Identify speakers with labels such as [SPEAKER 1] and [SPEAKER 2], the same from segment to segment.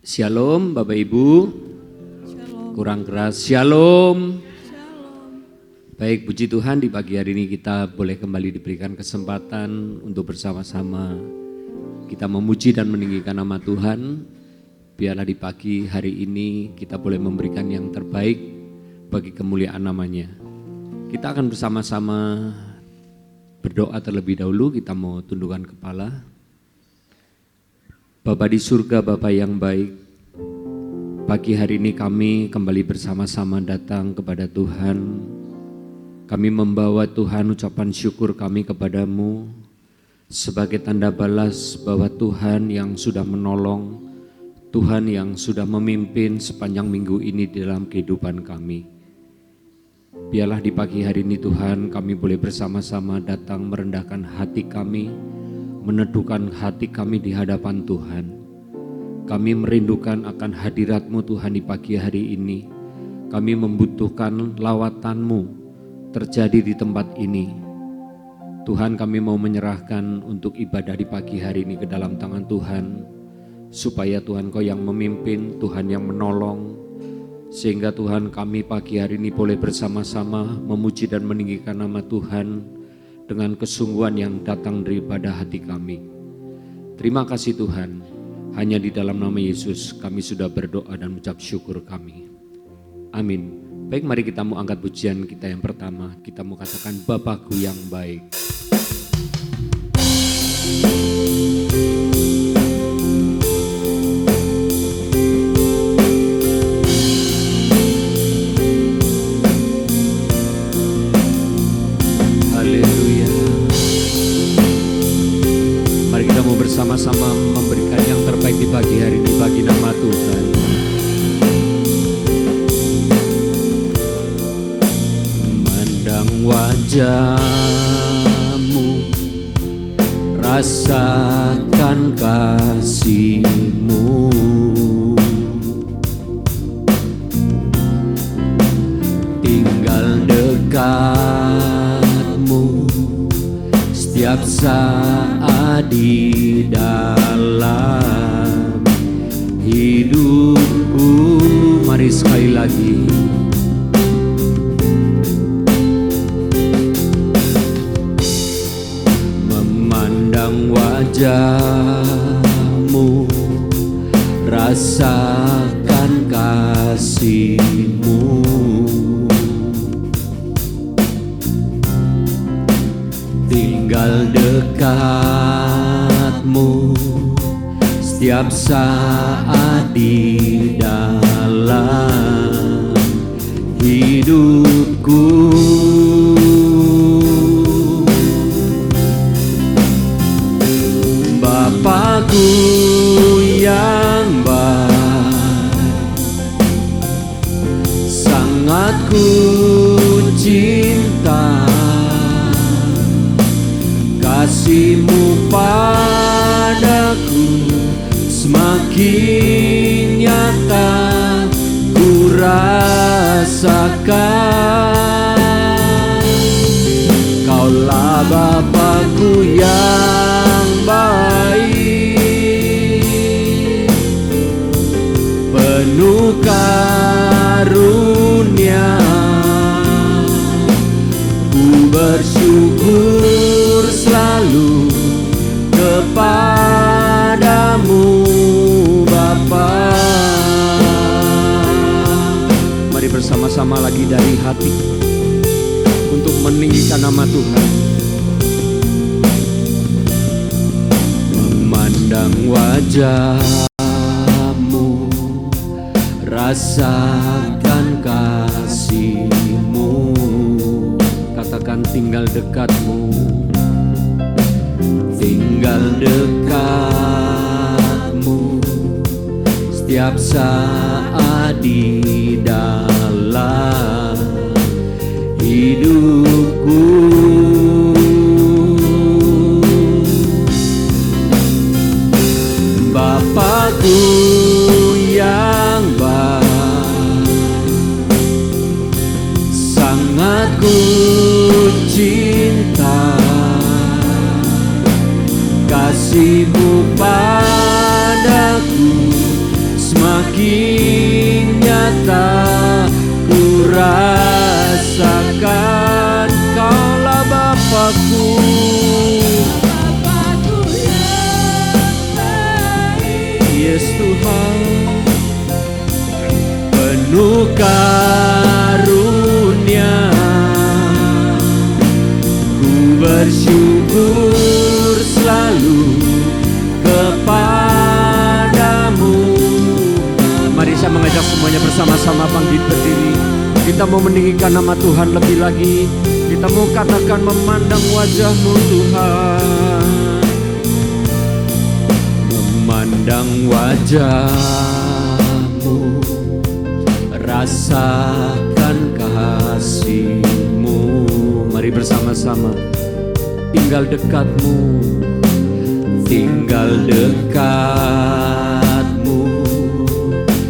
[SPEAKER 1] Shalom Bapak Ibu.
[SPEAKER 2] Shalom.
[SPEAKER 1] Kurang keras. Shalom.
[SPEAKER 2] Shalom.
[SPEAKER 1] Baik, puji Tuhan, di pagi hari ini kita boleh kembali diberikan kesempatan untuk bersama-sama kita memuji dan meninggikan nama Tuhan. Biarlah di pagi hari ini kita boleh memberikan yang terbaik bagi kemuliaan namanya. Kita akan bersama-sama berdoa terlebih dahulu. Kita mau tundukkan kepala. Bapa di surga, Bapa yang baik, pagi hari ini kami kembali bersama-sama datang kepada Tuhan. Kami membawa Tuhan ucapan syukur kami kepadamu sebagai tanda balas bahwa Tuhan yang sudah menolong, Tuhan yang sudah memimpin sepanjang minggu ini dalam kehidupan kami. Biarlah di pagi hari ini Tuhan kami boleh bersama-sama datang merendahkan hati kami, meneduhkan hati kami di hadapan Tuhan. Kami merindukan akan hadirat-Mu Tuhan di pagi hari ini. Kami membutuhkan lawatan-Mu terjadi di tempat ini. Tuhan, kami mau menyerahkan untuk ibadah di pagi hari ini ke dalam tangan Tuhan. Supaya Tuhan Kau yang memimpin, Tuhan yang menolong. Sehingga Tuhan kami pagi hari ini boleh bersama-sama memuji dan meninggikan nama Tuhan dengan kesungguhan yang datang daripada hati kami. Terima kasih Tuhan, hanya di dalam nama Yesus kami sudah berdoa dan mengucap syukur kami. Amin. Baik, mari kita mau angkat pujian kita yang pertama. Kita mau katakan Bapakku yang baik. Sama-sama memberikan yang terbaik di pagi hari ini bagi nama Tuhan. Memandang wajah-Mu, rasakan kasih-Mu, tinggal dekat-Mu setiap saat di dalam hidupku. Mari sekali lagi. Memandang wajah-Mu, rasakan kasih-Mu, tinggal dekat-Mu setiap saat di dalam hidupku. Bapakku yang baik, sangat ku cinta. Kasih-Mu padaku semakin nyata ku rasakan. Kaulah Bapakku yang baik, penuh karunia. Ku bersyukur selalu kepadamu Bapa. Mari bersama-sama lagi dari hati untuk meninggikan nama Tuhan. Memandang wajah-Mu, rasakan kasih-Mu, katakan tinggal dekat-Mu, tinggal dekat-Mu setiap saat di dalam hidupku. Bapakku yang baik, sangat ku cinta. Kasih-Mu padaku semakin nyata ku rasakan Kaulah Bapakku.
[SPEAKER 2] Bapakku yang baik.
[SPEAKER 1] Yes Tuhan, penuh karunia, ku bersyukur selalu kepadamu. Mari saya mengajak semuanya bersama-sama bangkit berdiri. Kita mau meninggikan nama Tuhan lebih lagi. Kita mau katakan memandang wajah-Mu Tuhan, memandang wajah-Mu, rasakan kasih-Mu. Mari bersama-sama tinggal dekat-Mu, tinggal dekat-Mu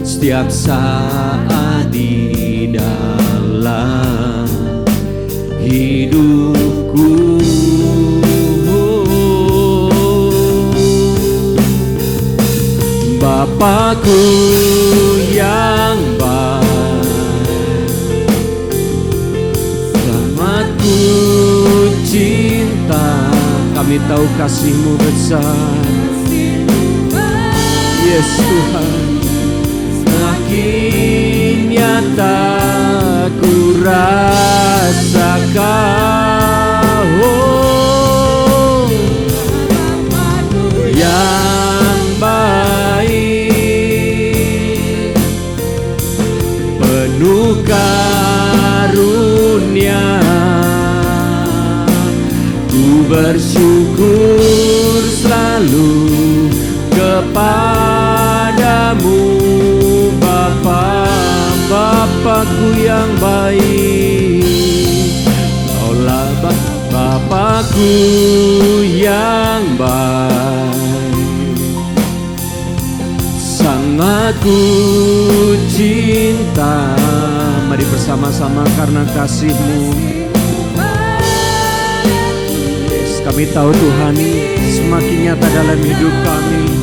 [SPEAKER 1] setiap saat di dalam hidupku. Bapakku yang baik, sangat ku cinta, kami tahu kasih-Mu besar. Yes Tuhan, semakin nyata ku rasakan yang baik, penuh karunia, ku bersyukur selalu kepadamu Bapa. Bapakku yang baik, Kaulah Bapakku yang baik, sangat ku cinta. Mari bersama-sama karena kasih-Mu. Yes, kami tahu Tuhan semakin nyata dalam hidup kami.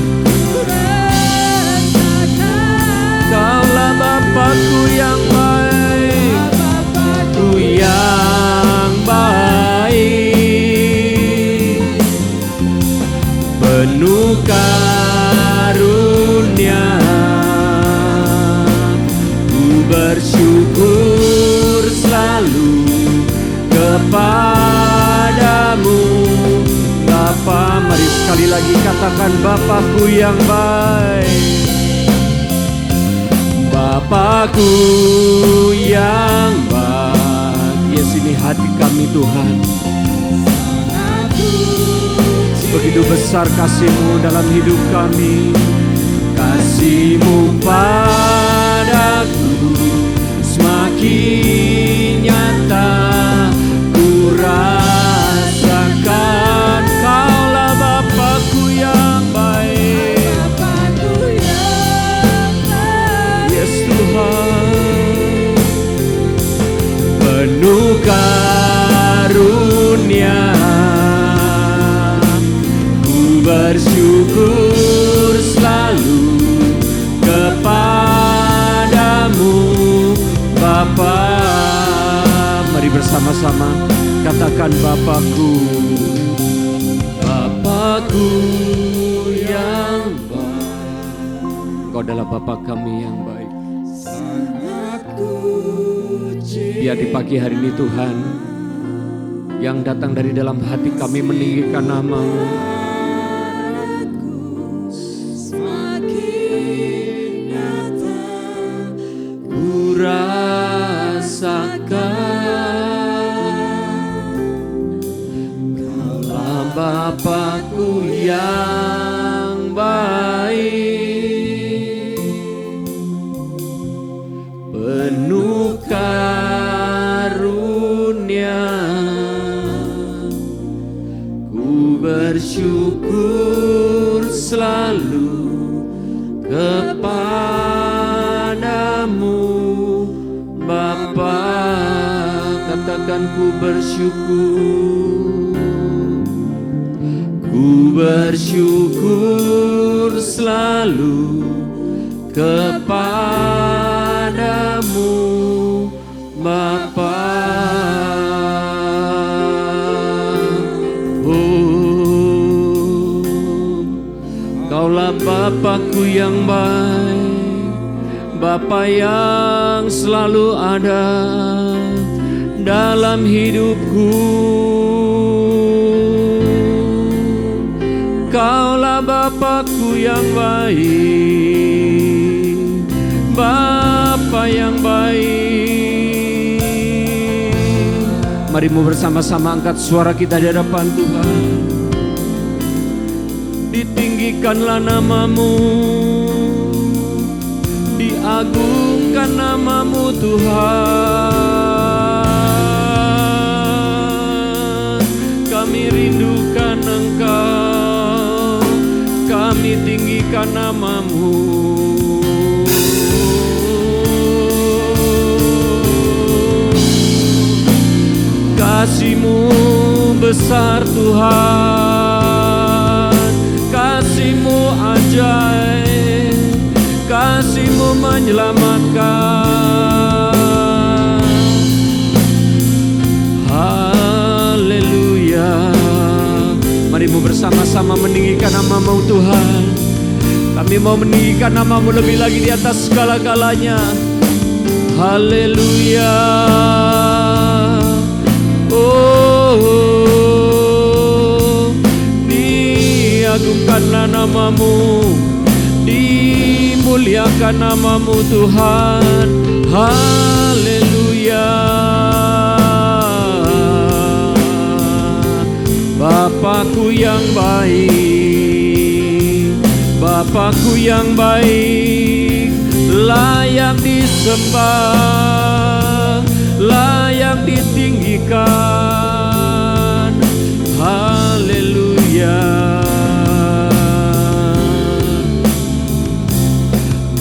[SPEAKER 1] Kaulah Bapakku yang baik, Bapakku yang baik, penuh karunia, ku bersyukur selalu kepadamu Bapa. Mari sekali lagi katakan Bapakku yang baik, Bapakku yang baik. Yes, ini hati kami Tuhan. Begitu besar kasih-Mu dalam hidup kami. Kasih-Mu padaku semakin nyata ku rasakan. Kaulah Bapakku yang baik, Tuhan, penuh karunia, ku bersyukur selalu kepadamu Bapa. Mari bersama-sama katakan Bapakku, Bapakku yang baik. Engkau adalah Bapa kami yang baik. Biar di pagi hari ini Tuhan, yang datang dari dalam hati kami meninggikan nama-Mu. Ku rasakan Kaulah Bapakku yang baik, penuh karunia, ku bersyukur selalu kepadamu Bapa. Katakan ku bersyukur, ku bersyukur selalu kepadamu Bapa. Oh, Kaulah Bapakku yang baik, Bapa yang selalu ada dalam hidupku. Kaulah Bapakku yang baik, Bapa yang baik. Mari bersama-sama angkat suara kita di hadapan Tuhan. Ditinggikanlah namamu, diagungkan namamu Tuhan. Kami rindukan Engkau, kami tinggikan namamu. Kasih-Mu besar Tuhan, kasih-Mu ajaib, kasih-Mu menyelamatkan. Haleluya. Mari bersama-sama meninggikan namamu Tuhan. Kami mau meninggikan namamu lebih lagi di atas segala-galanya. Haleluya. Oh, diagungkanlah namamu, dimuliakan namamu Tuhan. Haleluya. Bapakku yang baik, Bapakku yang baik, layak disembah, layak ditinggikan. Haleluya.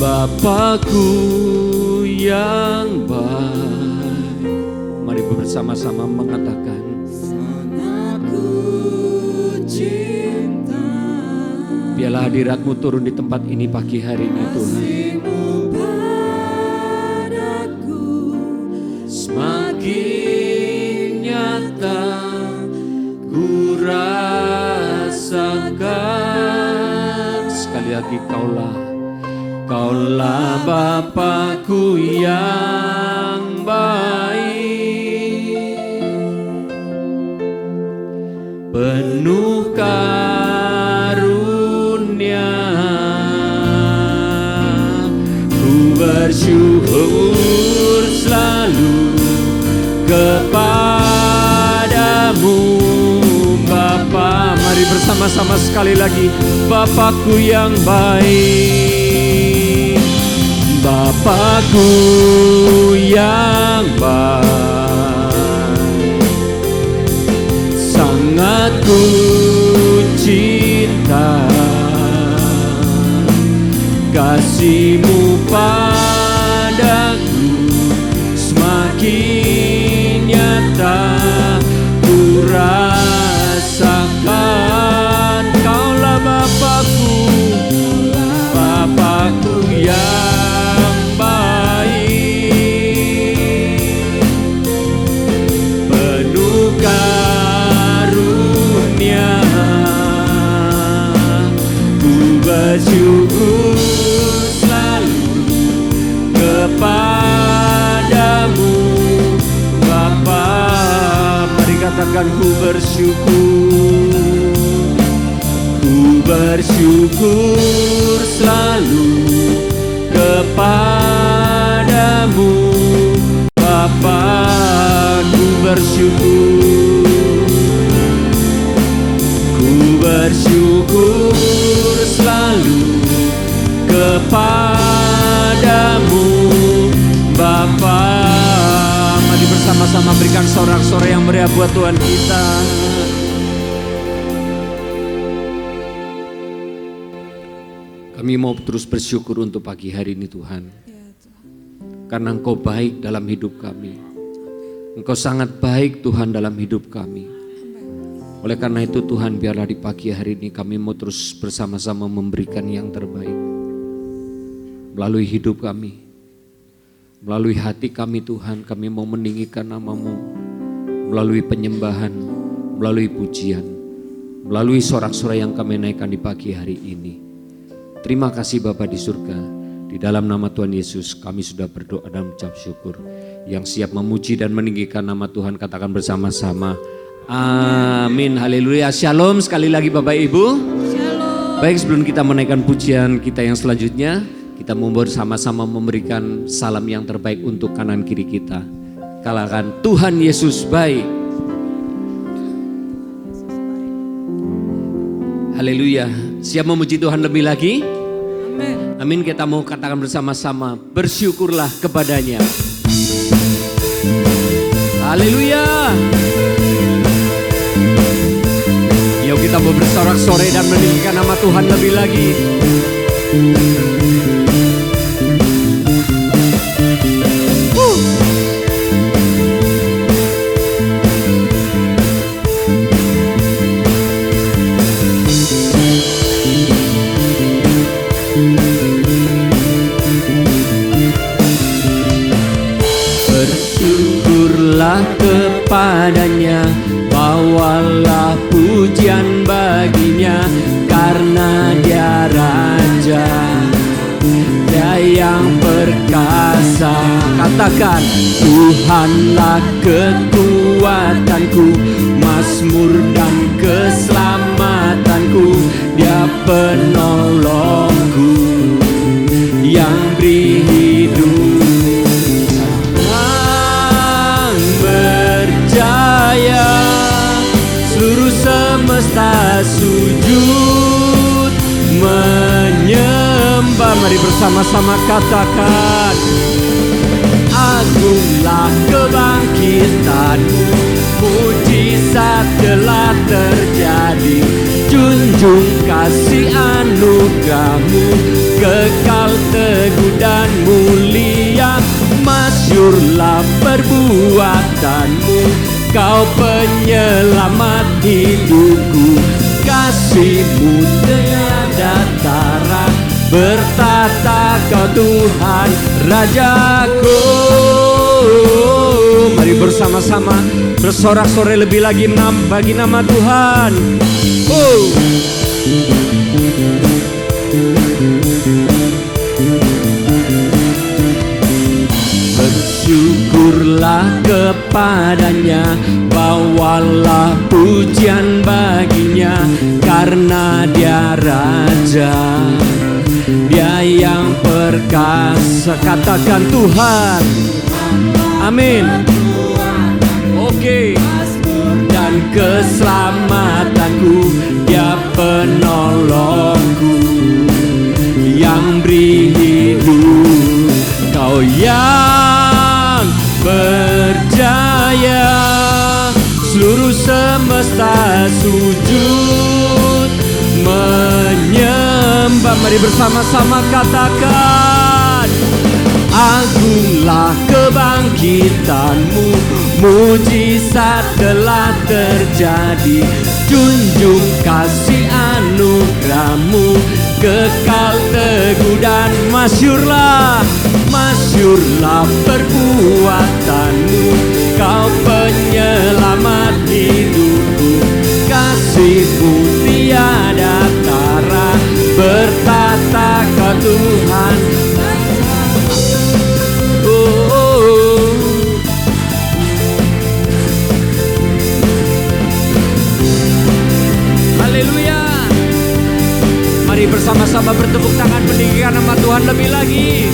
[SPEAKER 1] Bapakku yang baik. Mari bersama-sama mengatakan,
[SPEAKER 2] sangat ku cinta.
[SPEAKER 1] biarlah hadirat-Mu turun di tempat ini pagi hari ini Tuhan.
[SPEAKER 2] Kasih-Mu padaku
[SPEAKER 1] Semakin nyata ku rasakan. Sekali lagi, Kaulah Bapakku yang baik, penuh karunia. Ku bersyukur selalu kepadamu Bapa. Mari bersama-sama sekali lagi. Bapakku yang baik, Bapakku yang baik, sangat ku cinta. Kasih-Mu padaku semakin nyata ku rasakan. Kaulah Bapakku, Bapakku yang baik, penuh karunia. Ku bersyukur selalu kepadamu Bapa. Mari katakan, ku bersyukur, ku bersyukur selalu kepadamu Bapa. Ku bersyukur, ku bersyukur selalu kepadamu Bapa. Mari bersama-sama berikan sorak-sorai yang meriah buat Tuhan kita. Kami mau terus bersyukur untuk pagi hari ini Tuhan, karena Engkau baik dalam hidup kami. Engkau sangat baik Tuhan dalam hidup kami. Oleh karena itu Tuhan, biarlah di pagi hari ini kami mau terus bersama-sama memberikan yang terbaik. melalui hidup kami, melalui hati kami Tuhan, kami mau meninggikan nama-Mu, melalui penyembahan, melalui pujian, melalui sorak-sorai yang kami naikkan di pagi hari ini. Terima kasih Bapa di surga, di dalam nama Tuhan Yesus kami sudah berdoa dan mengucap syukur. Yang siap memuji dan meninggikan nama Tuhan katakan bersama-sama, amin, haleluya, shalom sekali lagi Bapak Ibu.
[SPEAKER 2] Shalom.
[SPEAKER 1] Baik, sebelum kita menaikkan pujian kita yang selanjutnya, kita mau bersama-sama memberikan salam yang terbaik untuk kanan kiri kita. Katakan Tuhan Yesus baik. Haleluya. Siap memuji Tuhan lebih lagi?
[SPEAKER 2] Amin.
[SPEAKER 1] Amin. Kita mau katakan bersama-sama, bersyukurlah kepadanya. Haleluya. Yuk kita mau bersorak-sorai dan meninggikan nama Tuhan lebih lagi. Bersyukurlah kepadanya, bawalah pujian baginya, karena dia Raja, dia yang perkasa. Katakan, Tuhanlah kekuatanku, Mazmur dan keselamatanku, dia penolongku yang beri hidup. Berjaya, seluruh semesta sujud menyembah. Mari bersama-sama katakan, agunglah kebangkitanmu, mujizat telah terjadi, junjung kasih anugerahmu, kekal teguh dan mulia. Masyurlah perbuatanmu, kau penyelamat hidupku, kasihmu tiada tara, bertata kau Tuhan Rajaku. Mari bersama-sama bersorak-sorai lebih lagi bagi nama Tuhan. Bersyukurlah kepadanya, bawalah pujian baginya, karena dia Raja, dia yang perkasa. Katakan Tuhan, amin. Oke. Dan keselamatanku, dia penolongku yang beri hidup. Kau yang berjaya, seluruh semesta sujud menyembah. Mari bersama-sama katakan, agunglah kebangkitanmu, mujizat telah terjadi, junjung kasih anugerahmu, kekal teguh dan masyurlah, masyurlah perbuatanmu, kau penyelamat hidupku, kasihmu tiada tara, bertata kau Tuhan. Haleluya. Mari bersama-sama bertepuk tangan meninggikan nama Tuhan lebih lagi.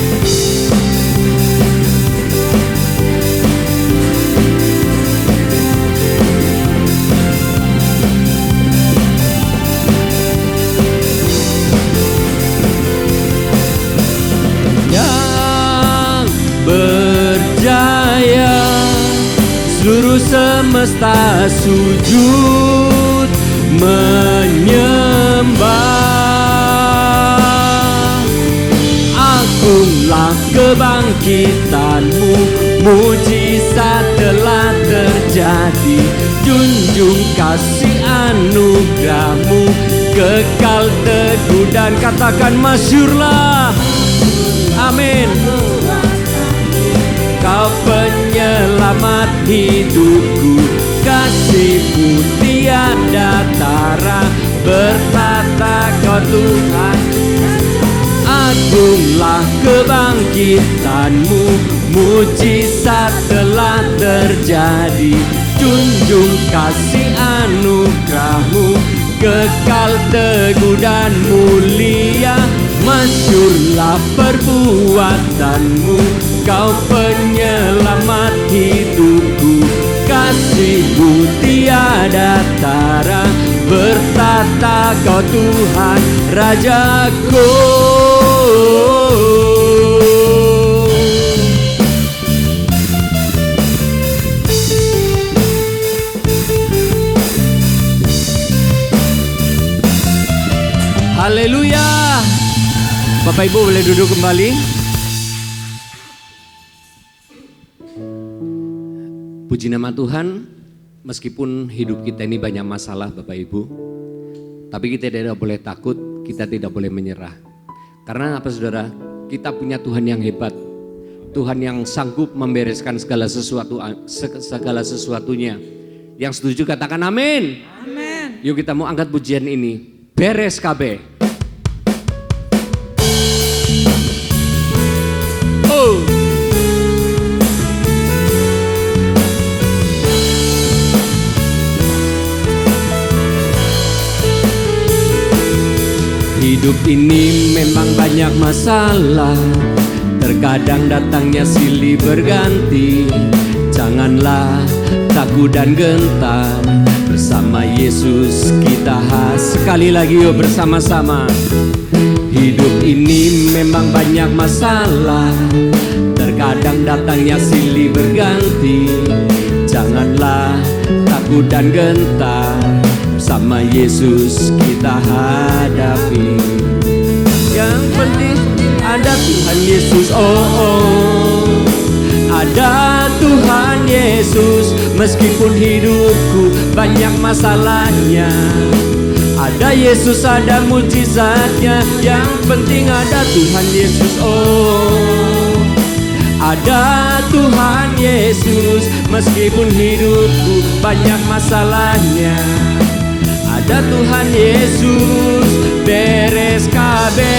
[SPEAKER 1] Yang berjaya, seluruh semesta sujud menyembah. Agunglah kebangkitanmu, mujizat telah terjadi, junjung kasih anugerahmu, kekal teguh dan katakan masyurlah, amin. Kau penyelamat hidupku, kasih-Mu tiada tara, bertata Kau Tuhan. Agunglah kebangkitan-Mu, mujizat telah terjadi. Junjung kasih anugerah-Mu, kekal teguh dan mulia. Masyurlah perbuatan-Mu, Kau penyelamat hidupku, kasih-Mu tiada tara, bertata Kau Tuhan Rajaku. Haleluya. Bapak Ibu boleh duduk kembali. Puji nama Tuhan. Meskipun hidup kita ini banyak masalah Bapak Ibu, tapi kita tidak boleh takut, kita tidak boleh menyerah. Karena apa saudara? Kita punya Tuhan yang hebat. Tuhan yang sanggup membereskan segala sesuatunya. Yang setuju katakan amin.
[SPEAKER 2] Amin.
[SPEAKER 1] Yuk kita mau angkat pujian ini. Beres KB. Oh. Hidup ini memang banyak masalah, terkadang datangnya silih berganti. Janganlah takut dan gentar, bersama Yesus kita sekali lagi yuk bersama-sama. Hidup ini memang banyak masalah, terkadang datangnya silih berganti. Janganlah takut dan gentar, bersama Yesus kita hadapi. Yang penting ada Tuhan Yesus, ada Tuhan Yesus. Meskipun hidupku banyak masalahnya, ada Yesus, ada mujizatnya. Yang penting ada Tuhan Yesus, ada Tuhan Yesus. Meskipun hidupku banyak masalahnya, ada Tuhan Yesus, beres kabeh.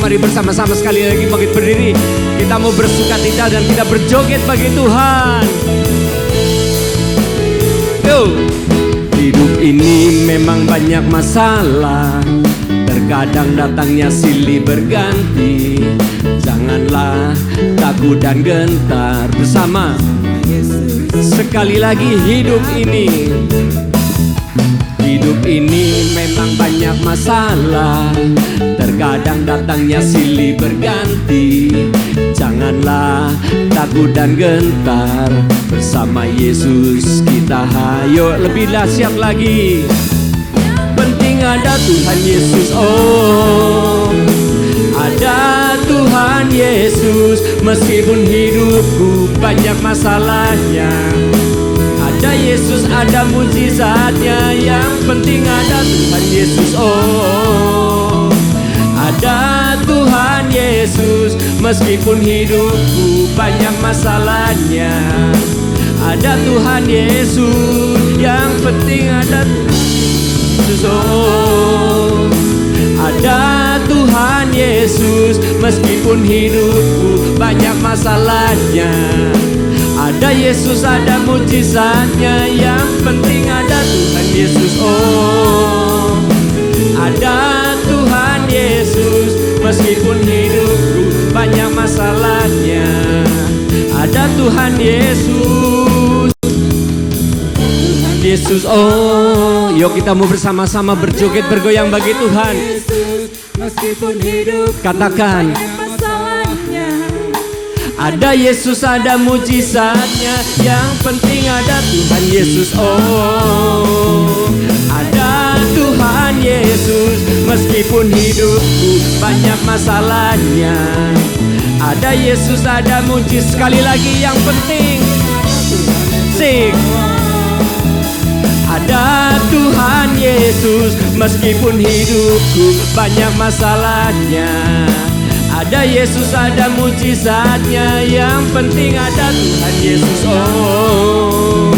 [SPEAKER 1] Mari bersama-sama sekali lagi bangkit berdiri. Kita mau bersukacita dan kita berjoget bagi Tuhan. Yo. Hidup ini memang banyak masalah, terkadang datangnya silih berganti. Janganlah takut dan gentar, bersama sekali lagi. Hidup ini memang banyak masalah, terkadang datangnya silih berganti. Janganlah takut dan gentar, bersama Yesus kita hayo lebih dahsyat lagi. Penting ada Tuhan Yesus, ada Tuhan Yesus. Meskipun hidupku banyak masalahnya, ada Yesus, ada mujizatnya. Yang penting ada Tuhan Yesus, ada Tuhan Yesus. Meskipun hidupku banyak masalahnya, ada Tuhan Yesus. Yang penting ada Yesus, ada Tuhan Yesus. Meskipun hidupku banyak masalahnya, ada Yesus, ada mujizatnya. Yang penting ada Tuhan Yesus, ada Tuhan Yesus. Meskipun hidupku banyak masalahnya, ada Tuhan Yesus. Tuhan Yesus, yuk kita mau bersama-sama berjoget bergoyang bagi Tuhan.
[SPEAKER 2] Meskipun hidup
[SPEAKER 1] Katakan, ada Yesus, ada mujizatnya. Yang penting ada Tuhan Yesus, ada Tuhan Yesus. Meskipun hidupku banyak masalahnya, ada Yesus, ada mujizat. Sekali lagi yang penting, sing. Ada Tuhan Yesus, meskipun hidupku banyak masalahnya. Ada Yesus, ada mujizatnya, yang penting ada Tuhan Yesus. Oh,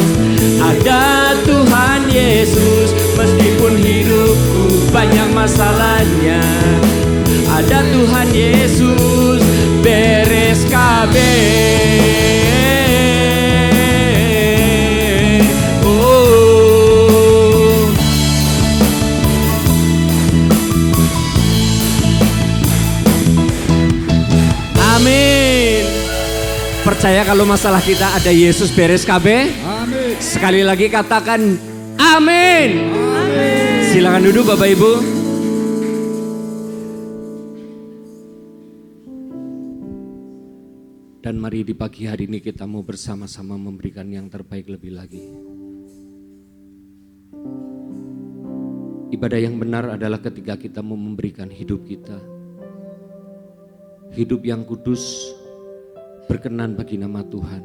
[SPEAKER 1] ada Tuhan Yesus, meskipun hidupku banyak masalahnya. Ada Tuhan Yesus, beres kabeh. Amin. Percaya kalau masalah kita ada Yesus, beres kabeh?
[SPEAKER 2] Amin.
[SPEAKER 1] Sekali lagi katakan amin.
[SPEAKER 2] Amin.
[SPEAKER 1] Silakan duduk Bapak Ibu. Dan mari di pagi hari ini kita mau bersama-sama memberikan yang terbaik lebih lagi. Ibadah yang benar adalah ketika kita mau memberikan hidup kita. Hidup yang kudus, berkenan bagi nama Tuhan.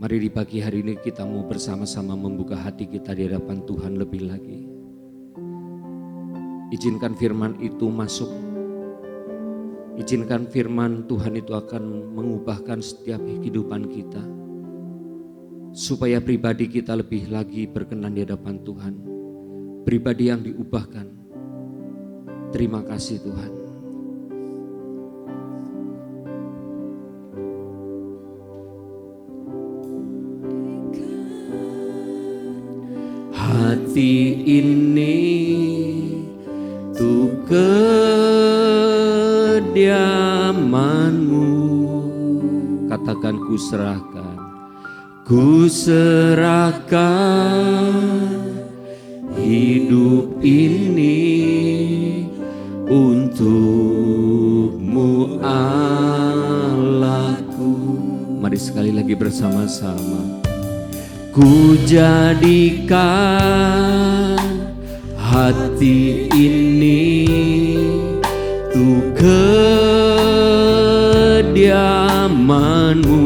[SPEAKER 1] Mari di pagi hari ini kita mau bersama-sama membuka hati kita di hadapan Tuhan lebih lagi. Izinkan firman itu masuk. Izinkan firman Tuhan itu akan mengubahkan setiap kehidupan kita. Supaya pribadi kita lebih lagi berkenan di hadapan Tuhan. Pribadi yang diubahkan. Terima kasih Tuhan. Hati ini tuh kediamanmu, katakan ku serahkan hidup ini untukmu Allahku. Mari sekali lagi bersama-sama. Ku jadikan hati ini tuh kediamanmu.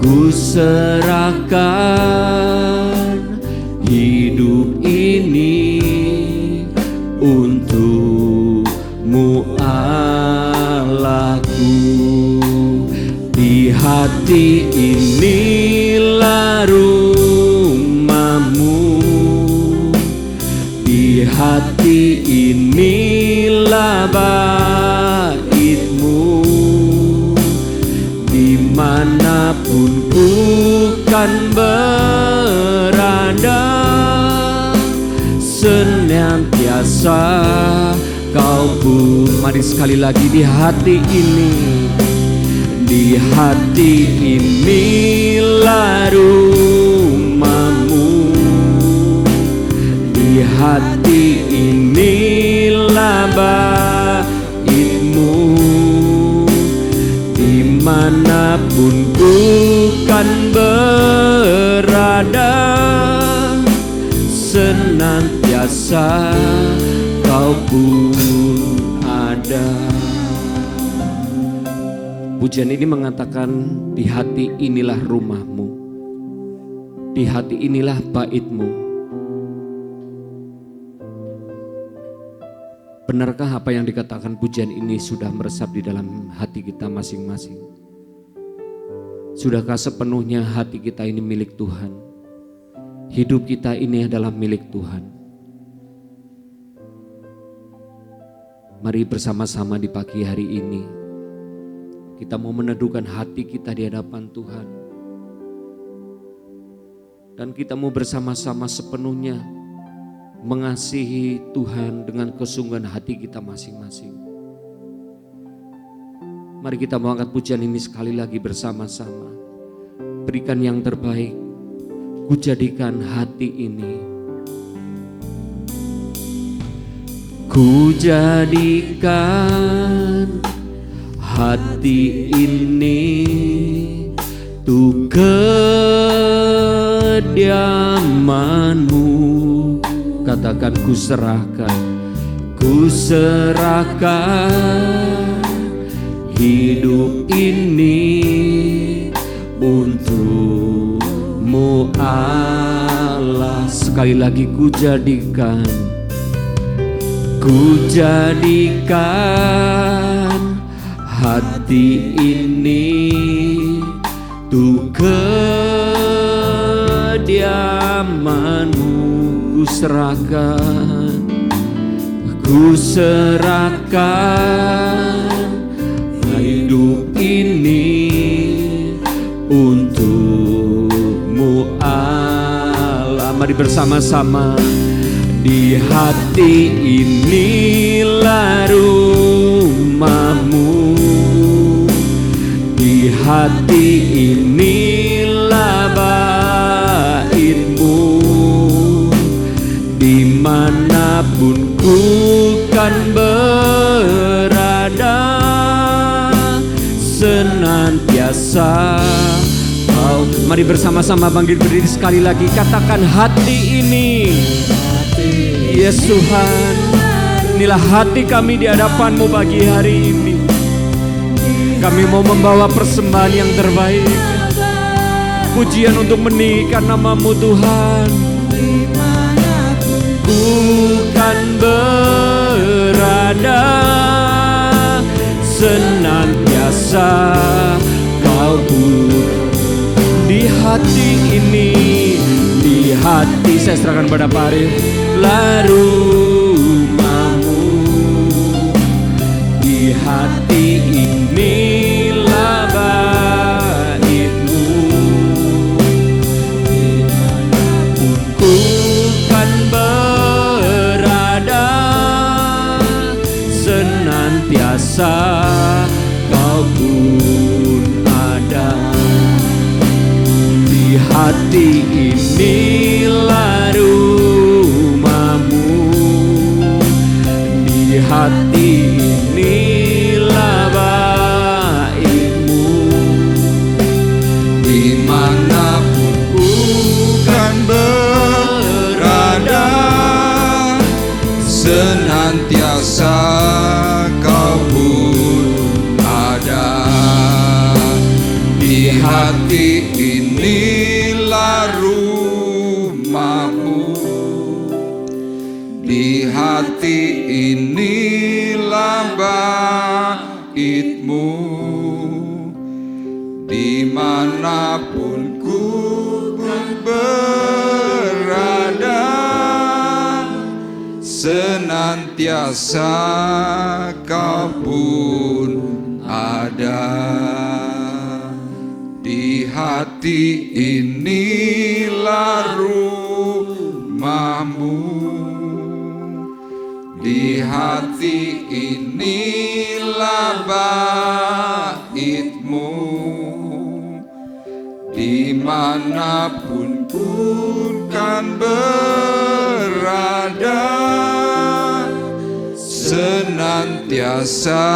[SPEAKER 1] Ku serahkan hidup ini untukmu Allahku. Di hati inilah rumahmu, di hati inilah baitmu, dimanapun ku kan berada, senantiasa kau pun. Mari sekali lagi, di hati ini. Di hati inilah rumahmu, di hati inilah baitmu, dimanapun ku kan berada, senantiasa kau pun ada. Pujian ini mengatakan di hati inilah rumahmu, di hati inilah baitmu. Benarkah apa yang dikatakan pujian ini sudah meresap di dalam hati kita masing-masing? Sudahkah sepenuhnya hati kita ini milik Tuhan? Hidup kita ini adalah milik Tuhan. Mari bersama-sama di pagi hari ini kita mau meneduhkan hati kita di hadapan Tuhan. Dan kita mau bersama-sama sepenuhnya mengasihi Tuhan dengan kesungguhan hati kita masing-masing. Mari kita mau angkat pujian ini sekali lagi bersama-sama. Berikan yang terbaik. Ku jadikan hati ini. Ku jadikan hati ini tuh kediamanmu. Katakan ku serahkan hidup ini untukmu Allah. Sekali lagi ku jadikan hati ini tuh kediamanmu. Ku serahkan hidup ini untukmu Allah. Mari bersama-sama. Di hati inilah rumahmu, di hati inilah baitmu, dimanapun ku kan berada, senantiasa kau. Mari bersama-sama bangkit berdiri sekali lagi, katakan hati ini. Yes Tuhan, inilah hati kami di hadapan-Mu pagi hari ini. Kami mau membawa persembahan yang terbaik, pujian untuk meninggikan nama-Mu Tuhan. Bukan berada, senantiasa Kau di hati ini, di hati. Saya serahkan pada Pak Arif. Rumahmu, di hati inilah baitmu, dimanapun ku kan berada, senantiasa Kau pun ada. Di hati inilah rumahmu, di hati inilah baitmu,
[SPEAKER 3] dimanapun ku kan berada, senantiasa Kau pun ada. Di hati inilah rumahmu, di hati inilah baitmu, dimanapun ku berada, senantiasa Kau pun ada. Di hati inilah rumahmu, di hati inilah baitmu, dimanapun ku kan berada, senantiasa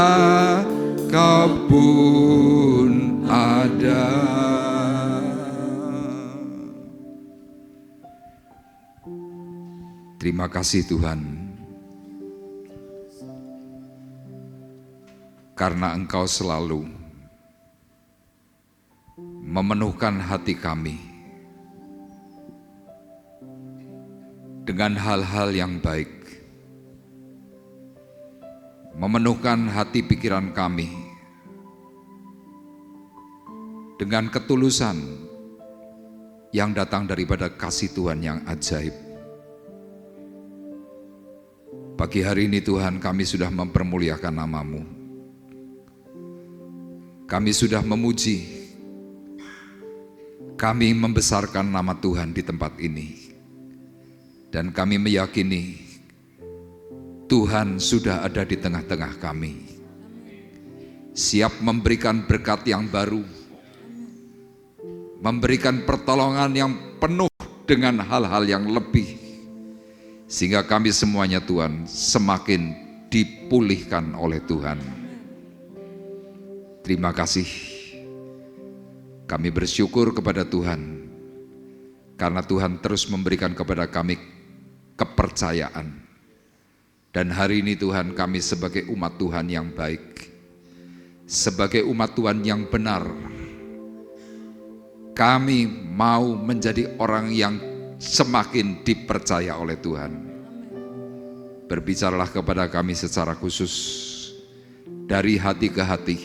[SPEAKER 3] Kau pun ada. Terima kasih Tuhan, karena Engkau selalu memenuhkan hati kami dengan hal-hal yang baik, memenuhkan hati pikiran kami dengan ketulusan yang datang daripada kasih Tuhan yang ajaib. Pagi hari ini Tuhan, kami sudah mempermuliakan nama-Mu, kami sudah memuji, kami membesarkan nama Tuhan di tempat ini, dan kami meyakini Tuhan sudah ada di tengah-tengah kami, siap memberikan berkat yang baru, memberikan pertolongan yang penuh dengan hal-hal yang lebih, sehingga kami semuanya Tuhan semakin dipulihkan oleh Tuhan. Terima kasih, kami bersyukur kepada Tuhan, karena Tuhan terus memberikan kepada kami kepercayaan. Dan hari ini Tuhan, kami sebagai umat Tuhan yang baik, sebagai umat Tuhan yang benar, Kami mau menjadi orang yang semakin dipercaya oleh Tuhan. Berbicaralah kepada kami secara khusus, dari hati ke hati,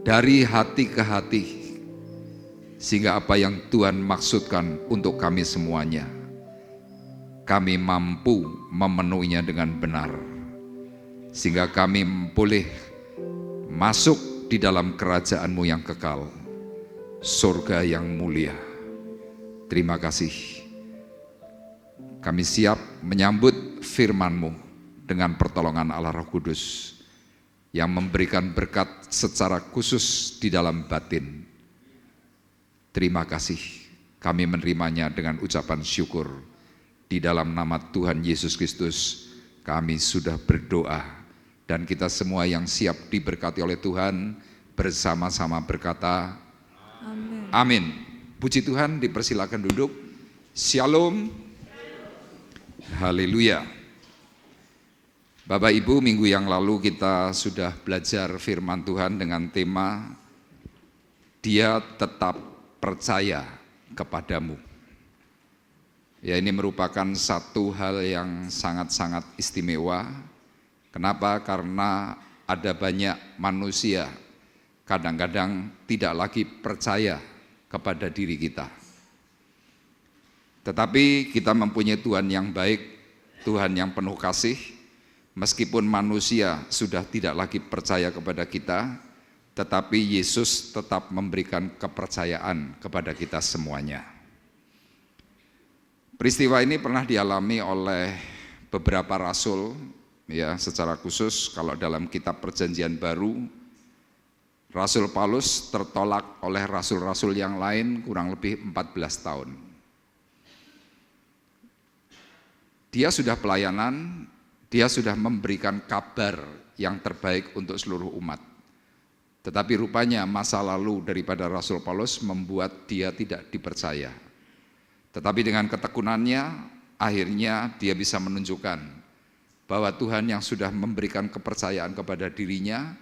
[SPEAKER 3] dari hati ke hati, sehingga apa yang Tuhan maksudkan untuk kami semuanya, kami mampu memenuhinya dengan benar, sehingga kami boleh masuk di dalam kerajaan-Mu yang kekal, surga yang mulia. Terima kasih. Kami siap menyambut firman-Mu dengan pertolongan Allah Roh Kudus yang memberikan berkat secara khusus di dalam batin. Terima kasih, kami menerimanya dengan ucapan syukur. Di dalam nama Tuhan Yesus Kristus kami sudah berdoa, dan kita semua yang siap diberkati oleh Tuhan bersama-sama berkata
[SPEAKER 2] Amin.
[SPEAKER 3] amin. Puji Tuhan, dipersilakan duduk. Shalom. Haleluya. Bapak Ibu, minggu yang lalu kita sudah belajar firman Tuhan dengan tema Dia tetap percaya kepadamu. Ya, ini merupakan satu hal yang sangat-sangat istimewa. Kenapa? Karena ada banyak manusia kadang-kadang tidak lagi percaya kepada diri kita. Tetapi kita mempunyai Tuhan yang baik, Tuhan yang penuh kasih. Meskipun manusia sudah tidak lagi percaya kepada kita, tetapi Yesus tetap memberikan kepercayaan kepada kita semuanya. Peristiwa ini pernah dialami oleh beberapa rasul, ya, secara khusus kalau dalam kitab Perjanjian Baru, Rasul Paulus tertolak oleh rasul-rasul yang lain kurang lebih 14 tahun. Dia sudah pelayanan, dia sudah memberikan kabar yang terbaik untuk seluruh umat. Tetapi rupanya masa lalu daripada Rasul Paulus membuat dia tidak dipercaya. Tetapi dengan ketekunannya, akhirnya dia bisa menunjukkan bahwa Tuhan yang sudah memberikan kepercayaan kepada dirinya,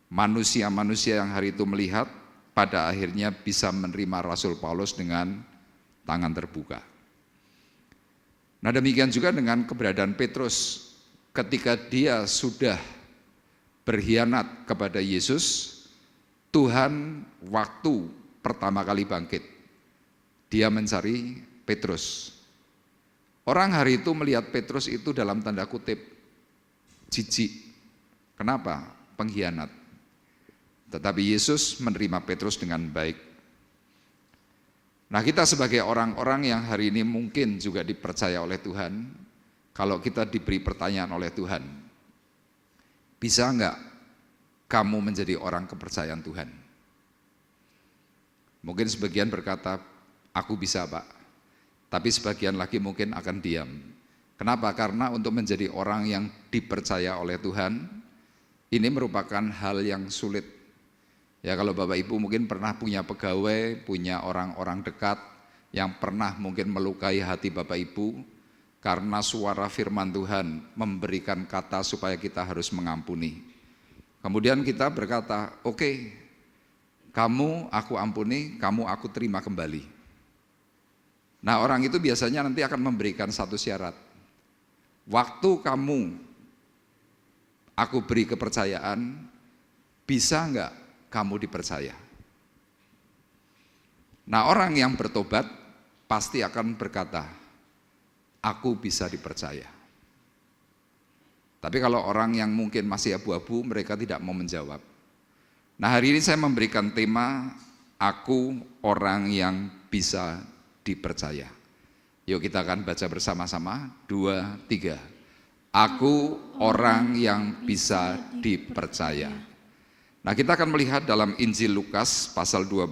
[SPEAKER 3] manusia-manusia yang hari itu melihat, pada akhirnya bisa menerima Rasul Paulus dengan tangan terbuka. Nah, demikian juga dengan keberadaan Petrus. Ketika dia sudah berkhianat kepada Yesus, Tuhan waktu pertama kali bangkit, dia mencari Petrus. Orang hari itu melihat Petrus itu dalam tanda kutip jijik. Kenapa? Pengkhianat. Tetapi Yesus menerima Petrus dengan baik. Nah, kita sebagai orang-orang yang hari ini mungkin juga dipercaya oleh Tuhan, kalau kita diberi pertanyaan oleh Tuhan, bisa enggak kamu menjadi orang kepercayaan Tuhan? Mungkin sebagian berkata, aku bisa Pak, tapi sebagian lagi mungkin akan diam. Kenapa? Karena untuk menjadi orang yang dipercaya oleh Tuhan, ini merupakan hal yang sulit. Ya, kalau Bapak Ibu mungkin pernah punya pegawai, punya orang-orang dekat yang pernah mungkin melukai hati Bapak Ibu karena suara firman Tuhan memberikan kata supaya kita harus mengampuni. Kemudian kita berkata, oke, kamu aku ampuni, kamu aku terima kembali. Nah, orang itu biasanya nanti akan memberikan satu syarat. Waktu aku beri kepercayaan, bisa enggak kamu dipercaya? Nah, orang yang bertobat pasti akan berkata, aku bisa dipercaya. Tapi kalau orang yang mungkin masih abu-abu, mereka tidak mau menjawab. Nah, hari ini saya memberikan tema, aku orang yang bisa dipercaya. Yuk kita akan baca bersama-sama, 2, 3. Aku orang yang bisa dipercaya. Nah, kita akan melihat dalam Injil Lukas pasal 12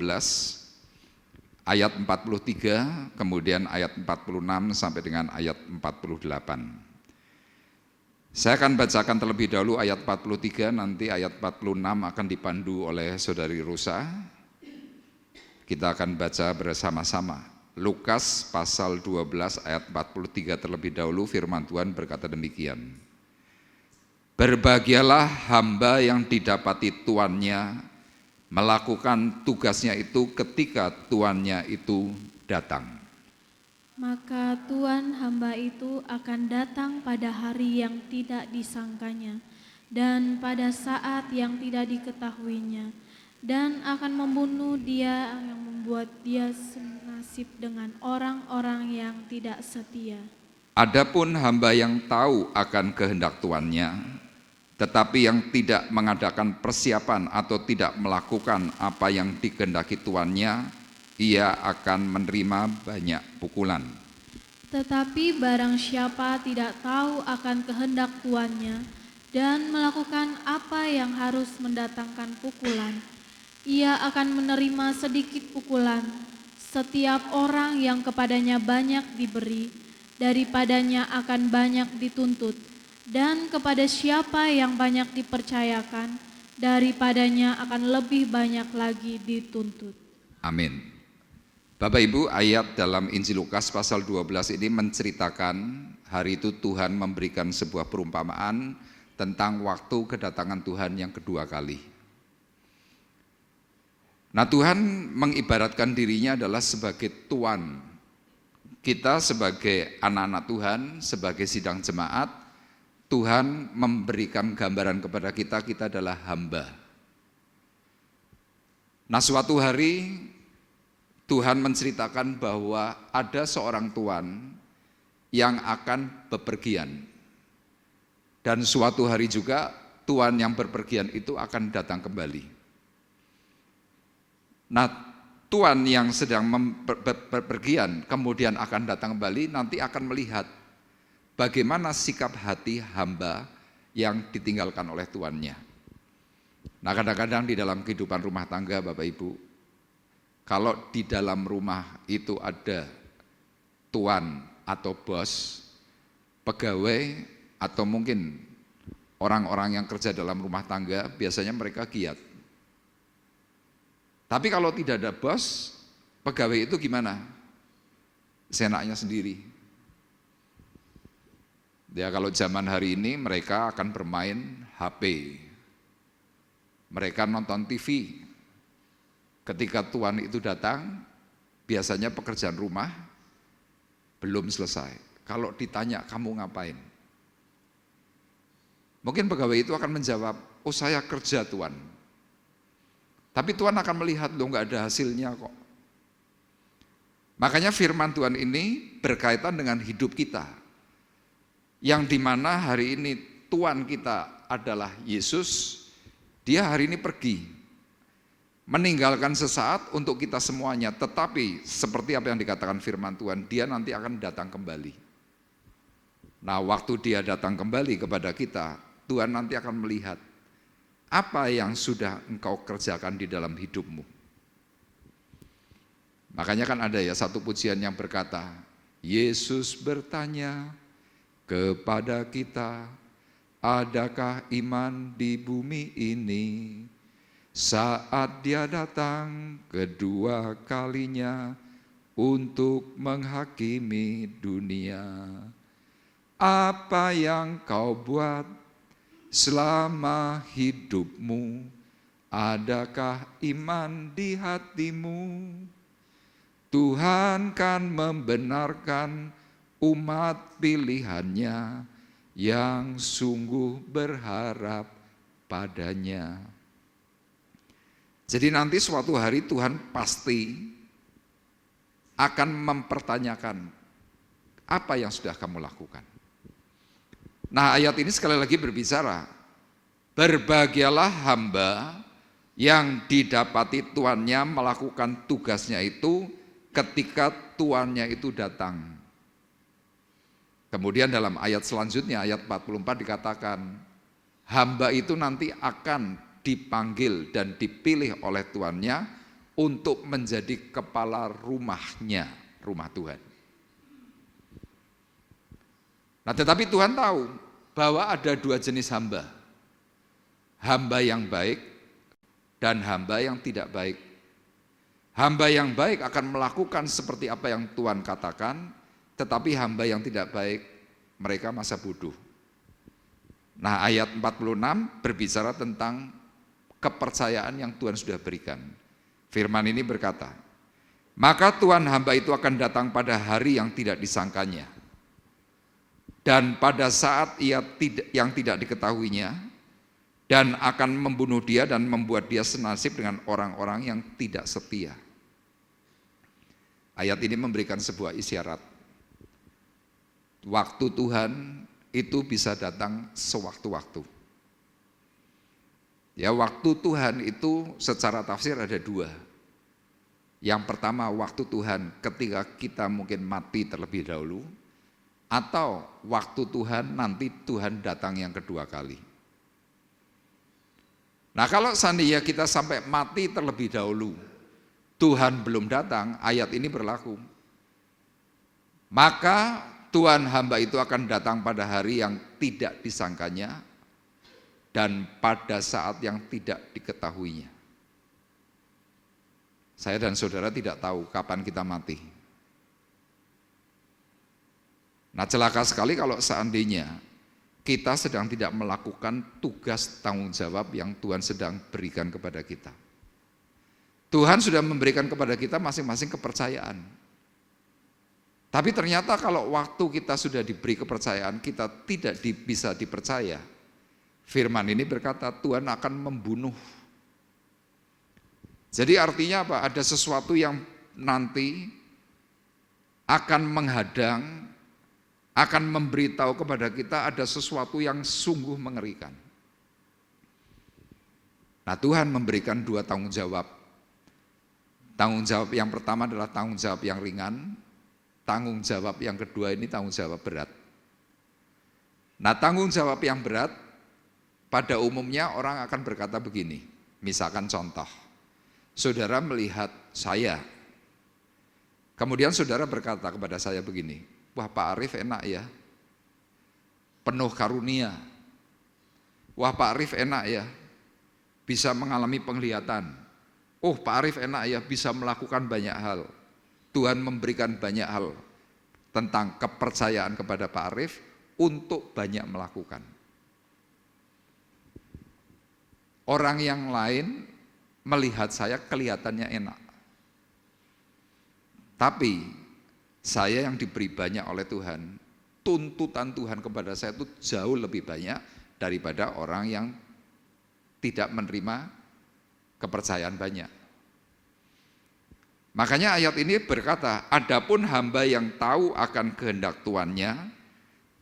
[SPEAKER 3] ayat 43, kemudian ayat 46 sampai dengan ayat 48. Saya akan bacakan terlebih dahulu ayat 43, nanti ayat 46 akan dipandu oleh Saudari Rosa. Kita akan baca bersama-sama. Lukas pasal 12 ayat 43 terlebih dahulu, firman Tuhan berkata demikian. Berbahagialah hamba yang didapati tuannya melakukan tugasnya itu ketika tuannya itu datang.
[SPEAKER 4] Maka tuan hamba itu akan datang pada hari yang tidak disangkanya dan pada saat yang tidak diketahuinya, dan akan membunuh dia yang membuat dia senasib dengan orang-orang yang tidak setia.
[SPEAKER 3] Adapun hamba yang tahu akan kehendak tuannya, tetapi yang tidak mengadakan persiapan atau tidak melakukan apa yang dikehendaki tuannya, ia akan menerima banyak pukulan.
[SPEAKER 4] Tetapi barang siapa tidak tahu akan kehendak tuannya dan melakukan apa yang harus mendatangkan pukulan, ia akan menerima sedikit pukulan. Setiap orang yang kepadanya banyak diberi, daripadanya akan banyak dituntut, dan kepada siapa yang banyak dipercayakan, daripadanya akan lebih banyak lagi dituntut.
[SPEAKER 3] Amin. Bapak Ibu, ayat dalam Injil Lukas pasal 12 ini menceritakan hari itu Tuhan memberikan sebuah perumpamaan tentang waktu kedatangan Tuhan yang kedua kali. Nah, Tuhan mengibaratkan dirinya adalah sebagai Tuan. Kita sebagai anak-anak Tuhan, sebagai sidang jemaat, Tuhan memberikan gambaran kepada kita adalah hamba. Nah, suatu hari Tuhan menceritakan bahwa ada seorang tuan yang akan bepergian. Dan suatu hari juga tuan yang bepergian itu akan datang kembali. Nah, tuan yang sedang bepergian kemudian akan datang kembali, nanti akan melihat bagaimana sikap hati hamba yang ditinggalkan oleh tuannya. Nah, kadang-kadang di dalam kehidupan rumah tangga Bapak Ibu, kalau di dalam rumah itu ada tuan atau bos, pegawai, atau mungkin orang-orang yang kerja dalam rumah tangga, biasanya mereka giat. Tapi kalau tidak ada bos, pegawai itu gimana? Seenaknya sendiri. Ya, kalau zaman hari ini mereka akan bermain HP, mereka nonton TV. Ketika tuan itu datang, biasanya pekerjaan rumah belum selesai. Kalau ditanya, kamu ngapain? Mungkin pegawai itu akan menjawab, oh saya kerja tuan. Tapi Tuhan akan melihat, loh nggak ada hasilnya kok. Makanya firman Tuhan ini berkaitan dengan hidup kita. Yang dimana hari ini Tuan kita adalah Yesus, dia hari ini pergi. Meninggalkan sesaat untuk kita semuanya, tetapi seperti apa yang dikatakan firman Tuhan, dia nanti akan datang kembali. Nah, waktu dia datang kembali kepada kita, Tuhan nanti akan melihat apa yang sudah engkau kerjakan di dalam hidupmu. Makanya kan ada ya satu pujian yang berkata, Yesus bertanya kepada kita, adakah iman di bumi ini? Saat dia datang kedua kalinya untuk menghakimi dunia. Apa yang kau buat selama hidupmu? Adakah iman di hatimu? Tuhan kan membenarkan umat pilihannya yang sungguh berharap padanya. Jadi nanti suatu hari Tuhan pasti akan mempertanyakan apa yang sudah kamu lakukan. Nah, ayat ini sekali lagi berbicara, berbahagialah hamba yang didapati tuannya melakukan tugasnya itu ketika tuannya itu datang. Kemudian dalam ayat selanjutnya, ayat 44 dikatakan, hamba itu nanti akan dipanggil dan dipilih oleh tuannya untuk menjadi kepala rumahnya, rumah Tuhan. Nah, tetapi Tuhan tahu bahwa ada dua jenis hamba. Hamba yang baik dan hamba yang tidak baik. Hamba yang baik akan melakukan seperti apa yang Tuhan katakan, tetapi hamba yang tidak baik, mereka masa bodoh. Nah, ayat 46 berbicara tentang kepercayaan yang Tuhan sudah berikan. Firman ini berkata, maka Tuhan hamba itu akan datang pada hari yang tidak disangkanya, dan pada saat yang tidak diketahuinya, dan akan membunuh dia dan membuat dia senasib dengan orang-orang yang tidak setia. Ayat ini memberikan sebuah isyarat. Waktu Tuhan itu bisa datang sewaktu-waktu. Ya, waktu Tuhan itu secara tafsir ada dua. Yang pertama, waktu Tuhan ketika kita mungkin mati terlebih dahulu, atau waktu Tuhan nanti Tuhan datang yang kedua kali. Nah, kalau seandainya kita sampai mati terlebih dahulu, Tuhan belum datang, ayat ini berlaku. Maka Tuhan hamba itu akan datang pada hari yang tidak disangkanya dan pada saat yang tidak diketahuinya. Saya dan saudara tidak tahu kapan kita mati. Nah, celaka sekali kalau seandainya kita sedang tidak melakukan tugas tanggung jawab yang Tuhan sedang berikan kepada kita. Tuhan sudah memberikan kepada kita masing-masing kepercayaan. Tapi ternyata kalau waktu kita sudah diberi kepercayaan, kita tidak bisa dipercaya. Firman ini berkata Tuhan akan membunuh. Jadi artinya apa? Ada sesuatu yang nanti akan menghadang, akan memberitahu kepada kita ada sesuatu yang sungguh mengerikan. Nah, Tuhan memberikan dua tanggung jawab. Tanggung jawab yang pertama adalah tanggung jawab yang ringan, tanggung jawab yang kedua ini tanggung jawab berat. Nah, tanggung jawab yang berat pada umumnya orang akan berkata begini, misalkan contoh, saudara melihat saya, kemudian saudara berkata kepada saya begini, wah Pak Arif enak ya, penuh karunia, wah Pak Arif enak ya, bisa mengalami penglihatan, oh Pak Arif enak ya, bisa melakukan banyak hal. Tuhan memberikan banyak hal tentang kepercayaan kepada Pak Arif untuk banyak melakukan. Orang yang lain melihat saya kelihatannya enak. Tapi saya yang diberi banyak oleh Tuhan, tuntutan Tuhan kepada saya itu jauh lebih banyak daripada orang yang tidak menerima kepercayaan banyak. Makanya ayat ini berkata, adapun hamba yang tahu akan kehendak tuannya,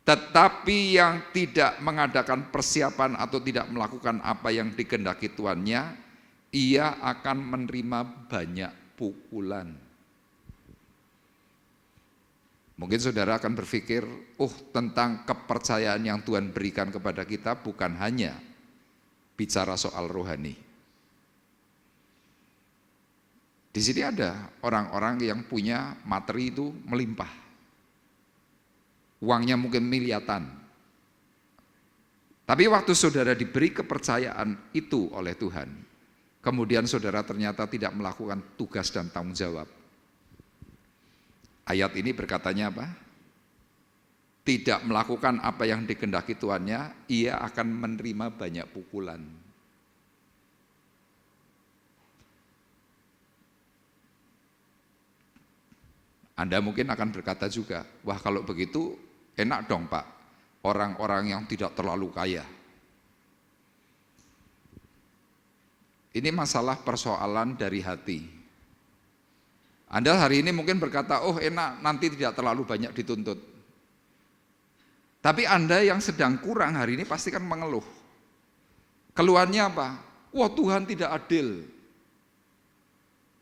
[SPEAKER 3] tetapi yang tidak mengadakan persiapan atau tidak melakukan apa yang dikehendaki tuannya, ia akan menerima banyak pukulan. Mungkin saudara akan berpikir, tentang kepercayaan yang Tuhan berikan kepada kita bukan hanya bicara soal rohani. Di sini ada orang-orang yang punya materi itu melimpah. Uangnya mungkin miliatan. Tapi waktu saudara diberi kepercayaan itu oleh Tuhan, kemudian saudara ternyata tidak melakukan tugas dan tanggung jawab. Ayat ini berkatanya apa? Tidak melakukan apa yang dikehendaki tuannya, ia akan menerima banyak pukulan. Anda mungkin akan berkata juga, wah kalau begitu enak dong Pak, orang-orang yang tidak terlalu kaya. Ini masalah persoalan dari hati. Anda hari ini mungkin berkata, enak nanti tidak terlalu banyak dituntut. Tapi Anda yang sedang kurang hari ini pasti kan mengeluh. Keluhannya apa? Wah Tuhan tidak adil.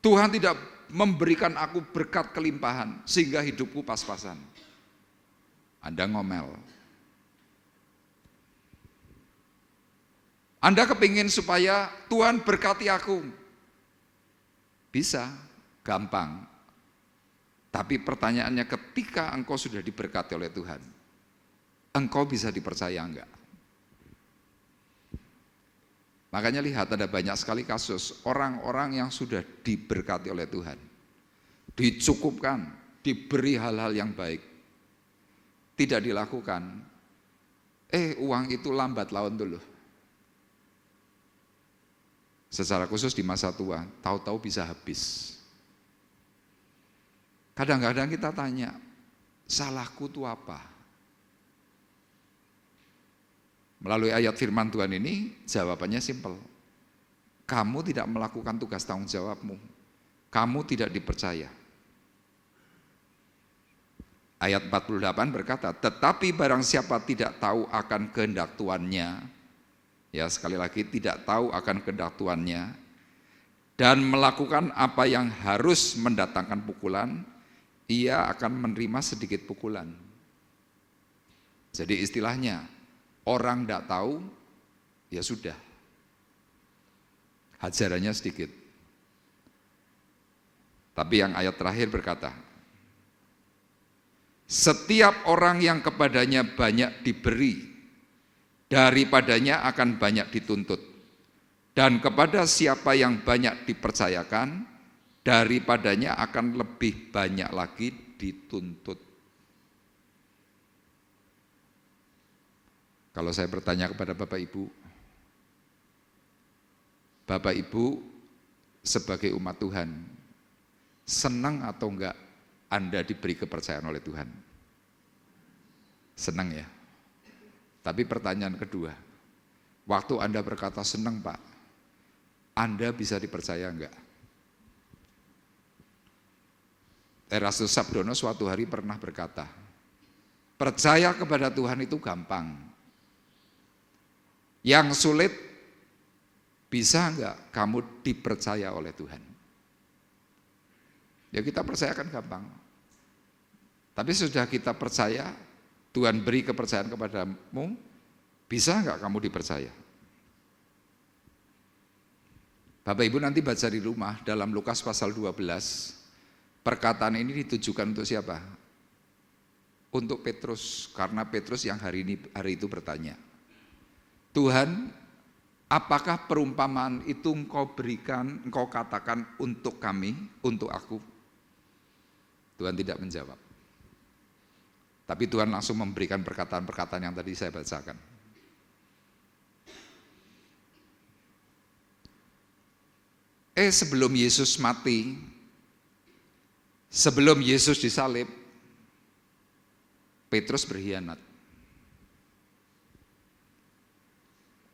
[SPEAKER 3] Tuhan tidak memberikan aku berkat kelimpahan sehingga hidupku pas-pasan. Anda ngomel. Anda kepingin supaya Tuhan berkati aku. Bisa, gampang. Tapi pertanyaannya ketika engkau sudah diberkati oleh Tuhan, engkau bisa dipercaya enggak? Makanya lihat ada banyak sekali kasus orang-orang yang sudah diberkati oleh Tuhan, dicukupkan, diberi hal-hal yang baik, tidak dilakukan, uang itu lambat laun dulu. secara khusus di masa tua, tahu-tahu bisa habis. Kadang-kadang kita tanya, salahku itu apa? Melalui ayat firman Tuhan ini, jawabannya simpel. Kamu tidak melakukan tugas tanggung jawabmu. Kamu tidak dipercaya. Ayat 48 berkata, tetapi barang siapa tidak tahu akan kehendak Tuannya, ya sekali lagi tidak tahu akan kehendak Tuannya, dan melakukan apa yang harus mendatangkan pukulan, ia akan menerima sedikit pukulan. Jadi istilahnya, orang tidak tahu, ya sudah, hajarannya sedikit. Tapi yang ayat terakhir berkata, setiap orang yang kepadanya banyak diberi, daripadanya akan banyak dituntut. Dan kepada siapa yang banyak dipercayakan, daripadanya akan lebih banyak lagi dituntut. Kalau saya bertanya kepada Bapak Ibu sebagai umat Tuhan, senang atau enggak Anda diberi kepercayaan oleh Tuhan? Senang ya. Tapi pertanyaan kedua, waktu Anda berkata senang Pak, Anda bisa dipercaya enggak? Erastus Sabdono suatu hari pernah berkata, percaya kepada Tuhan itu gampang. Yang sulit, bisa enggak kamu dipercaya oleh Tuhan? Ya kita percayakan gampang. Tapi sudah kita percaya, Tuhan beri kepercayaan kepadamu, bisa enggak kamu dipercaya? Bapak Ibu nanti baca di rumah dalam Lukas pasal 12, perkataan ini ditujukan untuk siapa? Untuk Petrus, karena Petrus yang hari itu bertanya, Tuhan, apakah perumpamaan itu engkau berikan, engkau katakan untuk kami, untuk aku? Tuhan tidak menjawab. Tapi Tuhan langsung memberikan perkataan-perkataan yang tadi saya bacakan. Sebelum Yesus mati, sebelum Yesus disalib, Petrus berkhianat.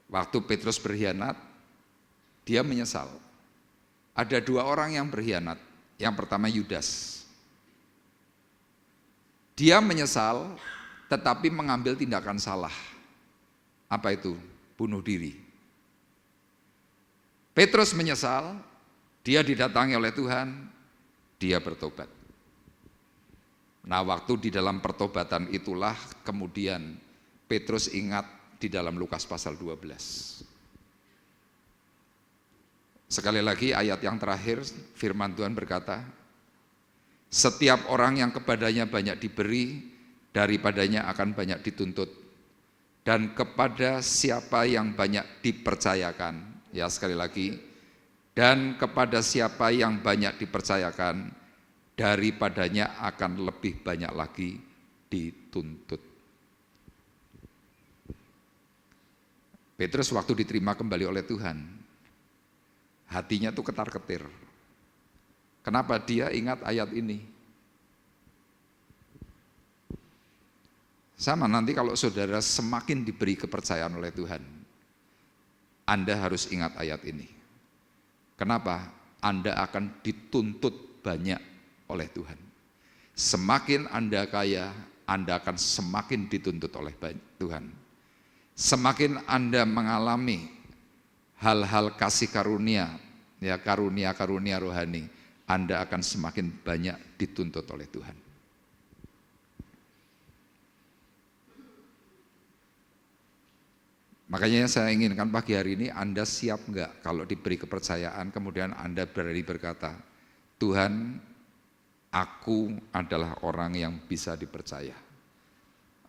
[SPEAKER 3] Waktu Petrus berkhianat, dia menyesal. Ada dua orang yang berkhianat. Yang pertama Yudas. Dia menyesal, tetapi mengambil tindakan salah. Apa itu? Bunuh diri. Petrus menyesal, dia didatangi oleh Tuhan, dia bertobat. Nah, waktu di dalam pertobatan itulah kemudian Petrus ingat di dalam Lukas pasal 12. Sekali lagi ayat yang terakhir, firman Tuhan berkata, setiap orang yang kepadanya banyak diberi, daripadanya akan banyak dituntut. Dan kepada siapa yang banyak dipercayakan, ya sekali lagi, dan kepada siapa yang banyak dipercayakan, daripadanya akan lebih banyak lagi dituntut. Petrus waktu diterima kembali oleh Tuhan, hatinya tuh ketar-ketir. Kenapa dia ingat ayat ini? Sama nanti kalau saudara semakin diberi kepercayaan oleh Tuhan, Anda harus ingat ayat ini. Kenapa? Anda akan dituntut banyak oleh Tuhan. Semakin Anda kaya, Anda akan semakin dituntut oleh Tuhan. Semakin Anda mengalami hal-hal kasih karunia, ya karunia-karunia rohani, Anda akan semakin banyak dituntut oleh Tuhan. Makanya saya inginkan pagi hari ini Anda siap enggak kalau diberi kepercayaan, kemudian Anda berani berkata, Tuhan, aku adalah orang yang bisa dipercaya.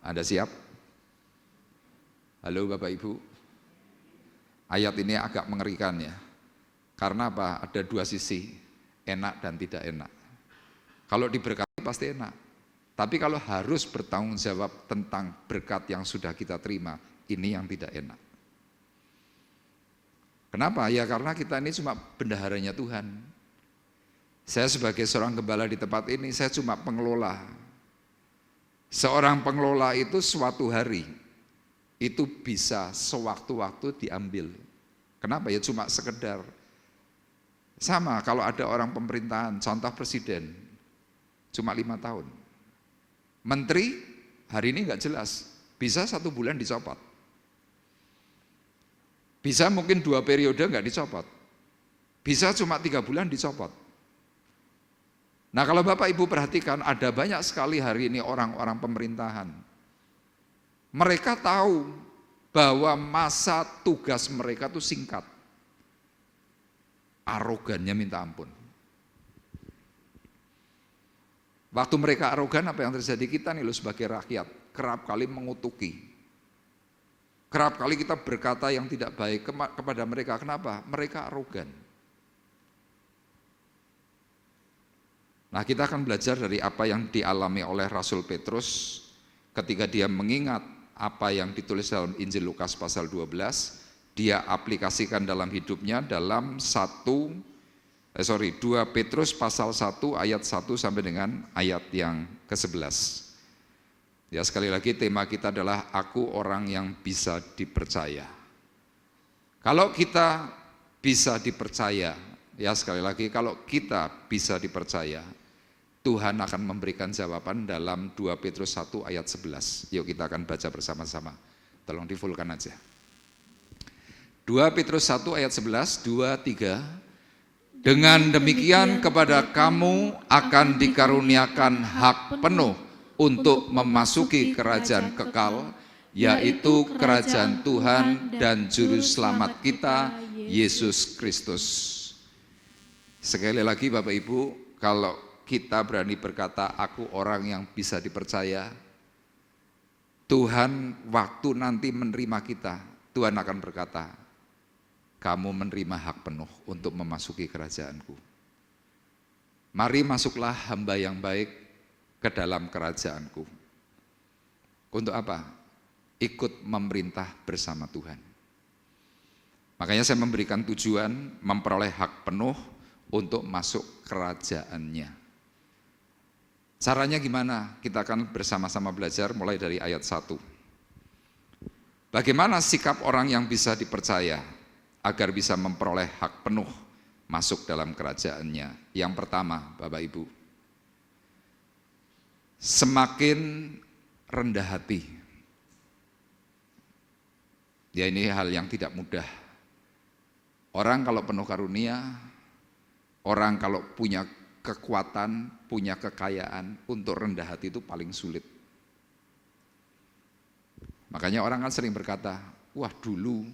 [SPEAKER 3] Anda siap? Halo Bapak Ibu, ayat ini agak mengerikan ya, karena apa? Ada dua sisi, enak dan tidak enak. Kalau diberkati pasti enak, tapi kalau harus bertanggung jawab tentang berkat yang sudah kita terima, ini yang tidak enak. Kenapa? Ya karena kita ini cuma bendaharanya Tuhan. Saya sebagai seorang gembala di tempat ini, saya cuma pengelola. Seorang pengelola itu suatu hari, itu bisa sewaktu-waktu diambil. Kenapa? Ya cuma sekedar. Sama kalau ada orang pemerintahan, contoh presiden, cuma 5 tahun. Menteri hari ini nggak jelas, bisa 1 bulan dicopot. Bisa mungkin 2 periode nggak dicopot. Bisa cuma 3 bulan dicopot. Nah kalau Bapak Ibu perhatikan, ada banyak sekali hari ini orang-orang pemerintahan. Mereka tahu bahwa masa tugas mereka itu singkat. Arogannya minta ampun. Waktu mereka arogan, apa yang terjadi? Kita nih loh sebagai rakyat, kerap kali mengutuki. Kerap kali kita berkata yang tidak baik kepada mereka. Kenapa? Mereka arogan. Nah kita akan belajar dari apa yang dialami oleh Rasul Petrus ketika dia mengingat apa yang ditulis dalam Injil Lukas pasal 12, dia aplikasikan dalam hidupnya dalam 2 Petrus pasal 1 ayat 1 sampai dengan ayat yang ke-11. Ya sekali lagi tema kita adalah aku orang yang bisa dipercaya. Kalau kita bisa dipercaya, ya sekali lagi kalau kita bisa dipercaya, Tuhan akan memberikan jawaban dalam 2 Petrus 1 ayat 11. Yuk kita akan baca bersama-sama. Tolong difulkan aja. 2 Petrus 1 ayat 11, 2, 3. Dengan demikian kepada kamu akan dikaruniakan hak penuh untuk memasuki kerajaan kekal, yaitu kerajaan Tuhan dan Juru Selamat kita, Yesus Kristus. Sekali lagi Bapak Ibu, kalau kita berani berkata, aku orang yang bisa dipercaya, Tuhan waktu nanti menerima kita, Tuhan akan berkata, kamu menerima hak penuh untuk memasuki kerajaanku. Mari masuklah hamba yang baik ke dalam kerajaanku. Untuk apa? Ikut memerintah bersama Tuhan. Makanya saya memberikan tujuan memperoleh hak penuh untuk masuk kerajaannya. Caranya gimana? Kita akan bersama-sama belajar mulai dari ayat 1. Bagaimana sikap orang yang bisa dipercaya agar bisa memperoleh hak penuh masuk dalam kerajaannya? Yang pertama, Bapak Ibu, semakin rendah hati. Ya ini hal yang tidak mudah. Orang kalau penuh karunia, orang kalau punya kekuatan, punya kekayaan, untuk rendah hati itu paling sulit. Makanya orang kan sering berkata, wah dulu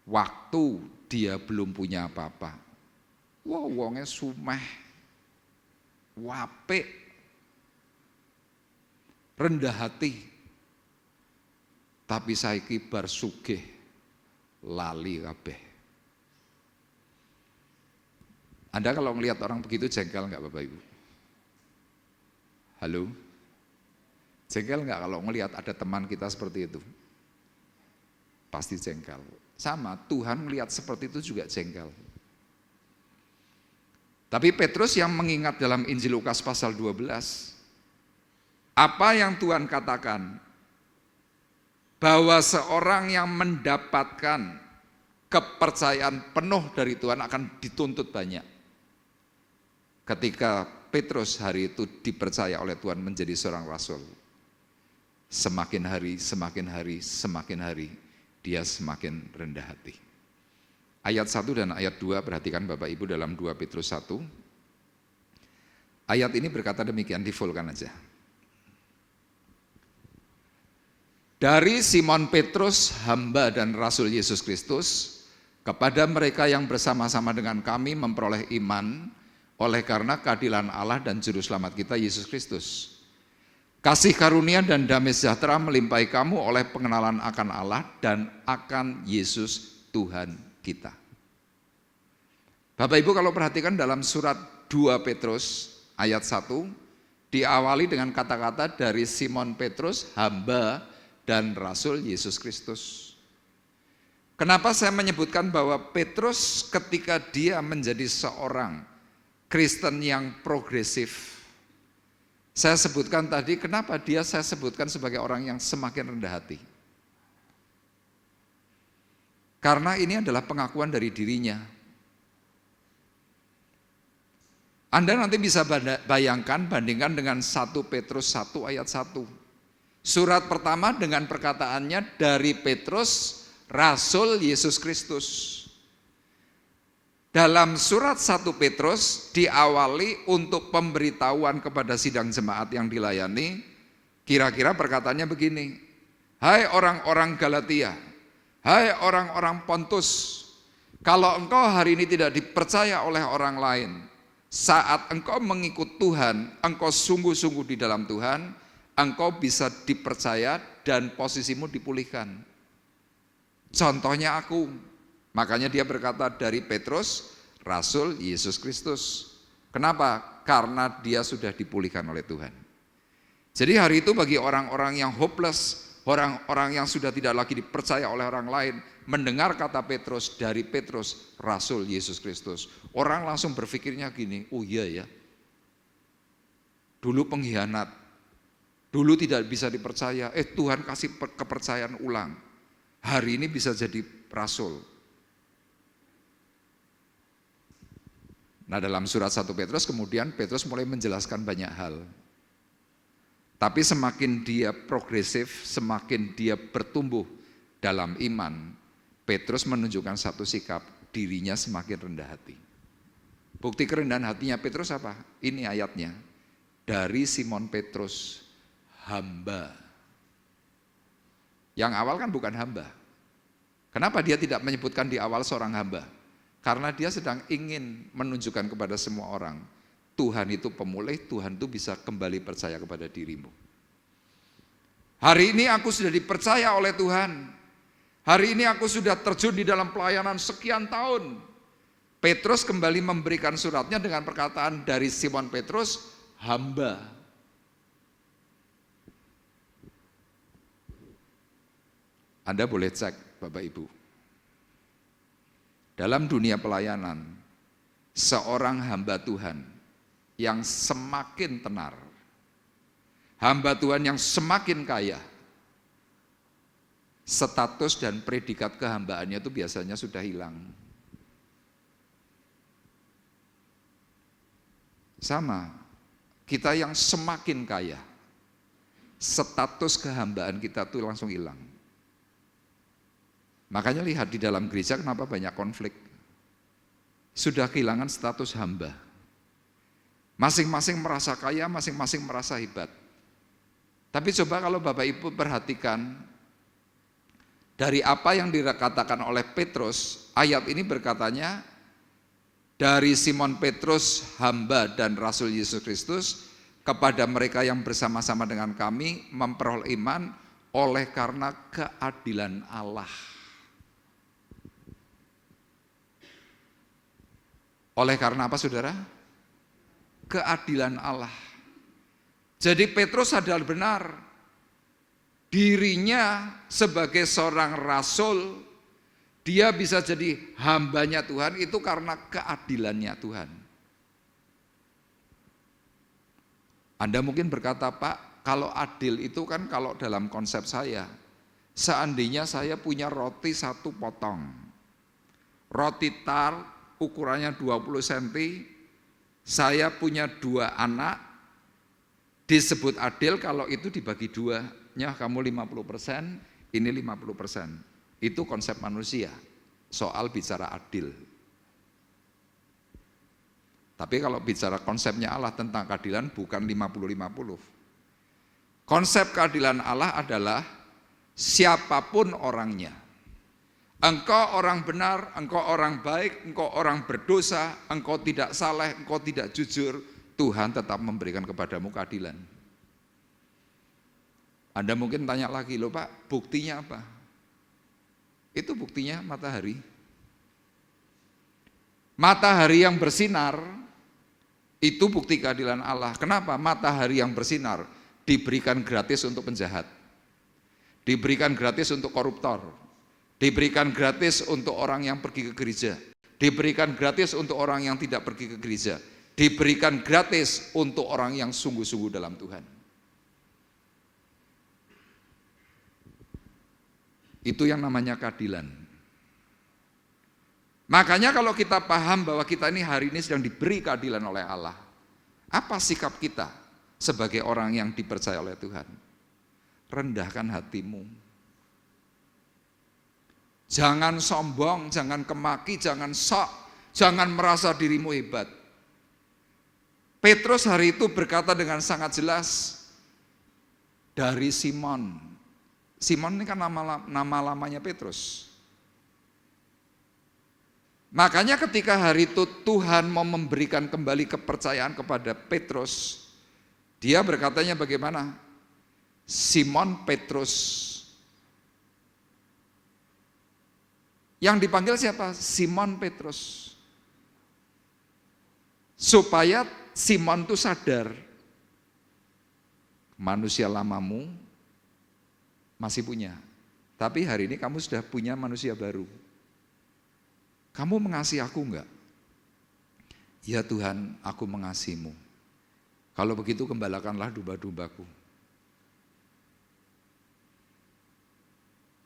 [SPEAKER 3] waktu dia belum punya apa-apa, wah wongnya sumeh, wapik, rendah hati, tapi saiki bar sugih lali kabeh. Anda kalau melihat orang begitu jengkel enggak Bapak Ibu? Halo? Jengkel enggak kalau melihat ada teman kita seperti itu? Pasti jengkel. Sama, Tuhan melihat seperti itu juga jengkel. Tapi Petrus yang mengingat dalam Injil Lukas pasal 12, apa yang Tuhan katakan? Bahwa seorang yang mendapatkan kepercayaan penuh dari Tuhan akan dituntut banyak. Ketika Petrus hari itu dipercaya oleh Tuhan menjadi seorang rasul, semakin hari, dia semakin rendah hati. Ayat 1 dan ayat 2, perhatikan Bapak Ibu dalam 2 Petrus 1. Ayat ini berkata demikian, difulkan aja. Dari Simon Petrus, hamba dan rasul Yesus Kristus, kepada mereka yang bersama-sama dengan kami memperoleh iman, oleh karena keadilan Allah dan Juru Selamat kita, Yesus Kristus. Kasih karunia dan damai sejahtera melimpahi kamu oleh pengenalan akan Allah dan akan Yesus Tuhan kita. Bapak Ibu kalau perhatikan dalam surat 2 Petrus ayat 1, diawali dengan kata-kata dari Simon Petrus, hamba dan rasul Yesus Kristus. Kenapa saya menyebutkan bahwa Petrus ketika dia menjadi seorang Kristen yang progresif, saya sebutkan tadi kenapa saya sebutkan sebagai orang yang semakin rendah hati. Karena ini adalah pengakuan dari dirinya. Anda nanti bisa bayangkan, bandingkan dengan 1 Petrus 1 ayat 1. Surat pertama dengan perkataannya dari Petrus, Rasul Yesus Kristus. Dalam surat 1 Petrus diawali untuk pemberitahuan kepada sidang jemaat yang dilayani, kira-kira perkataannya begini, hai orang-orang Galatia, hai orang-orang Pontus, kalau engkau hari ini tidak dipercaya oleh orang lain, saat engkau mengikut Tuhan, engkau sungguh-sungguh di dalam Tuhan, engkau bisa dipercaya dan posisimu dipulihkan. Contohnya aku, makanya dia berkata dari Petrus, Rasul Yesus Kristus. Kenapa? Karena dia sudah dipulihkan oleh Tuhan. Jadi hari itu bagi orang-orang yang hopeless, orang-orang yang sudah tidak lagi dipercaya oleh orang lain, mendengar kata Petrus, dari Petrus, Rasul Yesus Kristus. Orang langsung berpikirnya gini, oh iya ya, dulu pengkhianat, dulu tidak bisa dipercaya, Tuhan kasih kepercayaan ulang. Hari ini bisa jadi rasul. Nah dalam surat 1 Petrus kemudian Petrus mulai menjelaskan banyak hal. Tapi semakin dia progresif, semakin dia bertumbuh dalam iman, Petrus menunjukkan satu sikap, dirinya semakin rendah hati. Bukti kerendahan hatinya Petrus apa? Ini ayatnya. Dari Simon Petrus, hamba. Yang awal kan bukan hamba. Kenapa dia tidak menyebutkan di awal seorang hamba? Karena dia sedang ingin menunjukkan kepada semua orang, Tuhan itu pemulih, Tuhan itu bisa kembali percaya kepada dirimu. Hari ini aku sudah dipercaya oleh Tuhan. Hari ini aku sudah terjun di dalam pelayanan sekian tahun. Petrus kembali memberikan suratnya dengan perkataan dari Simon Petrus, hamba. Anda boleh cek Bapak Ibu. Dalam dunia pelayanan, seorang hamba Tuhan yang semakin tenar, hamba Tuhan yang semakin kaya, status dan predikat kehambaannya itu biasanya sudah hilang. Sama, kita yang semakin kaya, status kehambaan kita tuh langsung hilang. Makanya lihat di dalam gereja kenapa banyak konflik. Sudah kehilangan status hamba. Masing-masing merasa kaya, masing-masing merasa hebat. Tapi coba kalau Bapak Ibu perhatikan, dari apa yang dikatakan oleh Petrus, ayat ini berkatanya, dari Simon Petrus, hamba dan Rasul Yesus Kristus, kepada mereka yang bersama-sama dengan kami memperoleh iman oleh karena keadilan Allah. Oleh karena apa saudara? Keadilan Allah. Jadi Petrus sadar benar, dirinya sebagai seorang rasul, dia bisa jadi hambanya Tuhan itu karena keadilannya Tuhan. Anda mungkin berkata, Pak, kalau adil itu kan kalau dalam konsep saya, seandainya saya punya roti 1 potong, roti tar ukurannya 20 cm, saya punya 2 anak, disebut adil kalau itu dibagi 2-nya, kamu 50%, ini 50%. Itu konsep manusia, soal bicara adil. Tapi kalau bicara konsepnya Allah tentang keadilan bukan 50-50. Konsep keadilan Allah adalah siapapun orangnya. Engkau orang benar, engkau orang baik, engkau orang berdosa, engkau tidak saleh, engkau tidak jujur, Tuhan tetap memberikan kepadamu keadilan. Anda mungkin tanya lagi, loh Pak, buktinya apa? Itu buktinya matahari. Matahari yang bersinar, itu bukti keadilan Allah. Kenapa? Matahari yang bersinar diberikan gratis untuk penjahat, diberikan gratis untuk koruptor, Diberikan gratis untuk orang yang pergi ke gereja. Diberikan gratis untuk orang yang tidak pergi ke gereja. Diberikan gratis untuk orang yang sungguh-sungguh dalam Tuhan. Itu yang namanya keadilan. Makanya kalau kita paham bahwa kita ini hari ini sedang diberi keadilan oleh Allah, apa sikap kita sebagai orang yang dipercaya oleh Tuhan? Rendahkan hatimu. Jangan sombong, jangan kemaki, jangan sok, jangan merasa dirimu hebat. Petrus hari itu berkata dengan sangat jelas, dari Simon. Simon ini kan nama lamanya Petrus. Makanya ketika hari itu Tuhan mau memberikan kembali kepercayaan kepada Petrus, dia berkatanya bagaimana? Simon Petrus. Yang dipanggil siapa? Simon Petrus. Supaya Simon itu sadar, manusia lamamu masih punya, tapi hari ini kamu sudah punya manusia baru. Kamu mengasihi aku enggak? Ya Tuhan, aku mengasihimu. Kalau begitu gembalakanlah domba-dombaku.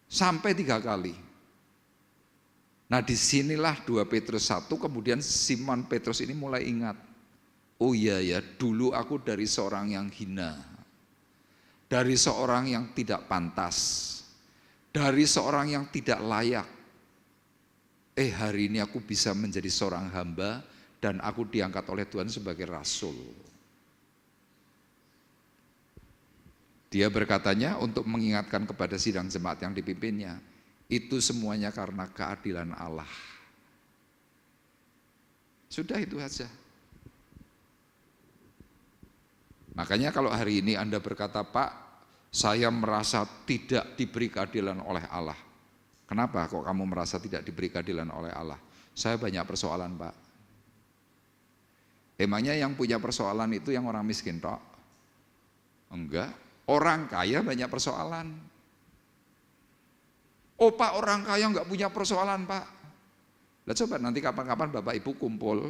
[SPEAKER 3] Sampai 3 kali. Nah disinilah 2 Petrus 1, kemudian Simon Petrus ini mulai ingat. Oh iya ya, dulu aku dari seorang yang hina. Dari seorang yang tidak pantas. Dari seorang yang tidak layak. Hari ini aku bisa menjadi seorang hamba dan aku diangkat oleh Tuhan sebagai rasul. Dia berkatanya untuk mengingatkan kepada sidang jemaat yang dipimpinnya. Itu semuanya karena keadilan Allah. Sudah itu saja. Makanya kalau hari ini Anda berkata, Pak, saya merasa tidak diberi keadilan oleh Allah. Kenapa kok kamu merasa tidak diberi keadilan oleh Allah? Saya banyak persoalan, Pak. Emangnya yang punya persoalan itu yang orang miskin, Tok? Enggak, orang kaya banyak persoalan. Oh Pak, orang kaya enggak punya persoalan, Pak. Lah coba nanti kapan-kapan Bapak Ibu kumpul,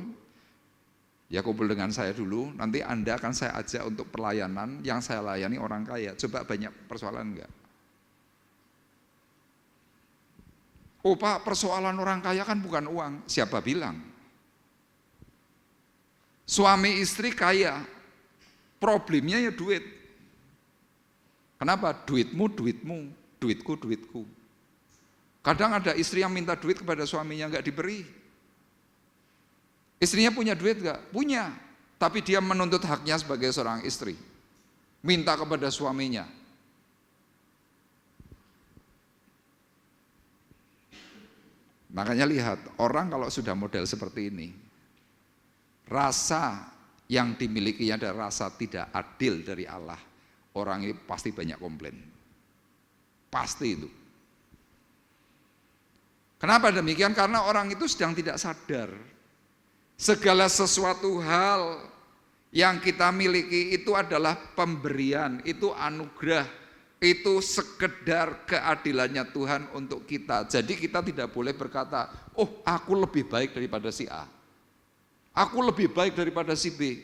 [SPEAKER 3] ya kumpul dengan saya dulu, nanti Anda akan saya ajak untuk pelayanan yang saya layani orang kaya. Coba banyak persoalan enggak? Oh Pak, persoalan orang kaya kan bukan uang. Siapa bilang? Suami istri kaya, problemnya ya duit. Kenapa? Duitmu, duitmu, duitku, duitku. Kadang ada istri yang minta duit kepada suaminya enggak diberi. Istrinya punya duit enggak? Punya. Tapi dia menuntut haknya sebagai seorang istri. Minta kepada suaminya. Makanya lihat, orang kalau sudah model seperti ini, rasa yang dimilikinya adalah rasa tidak adil dari Allah. Orang ini pasti banyak komplain. Pasti itu. Kenapa demikian? Karena orang itu sedang tidak sadar. Segala sesuatu hal yang kita miliki itu adalah pemberian, itu anugerah, itu sekedar keadilannya Tuhan untuk kita. Jadi kita tidak boleh berkata, oh aku lebih baik daripada si A. Aku lebih baik daripada si B.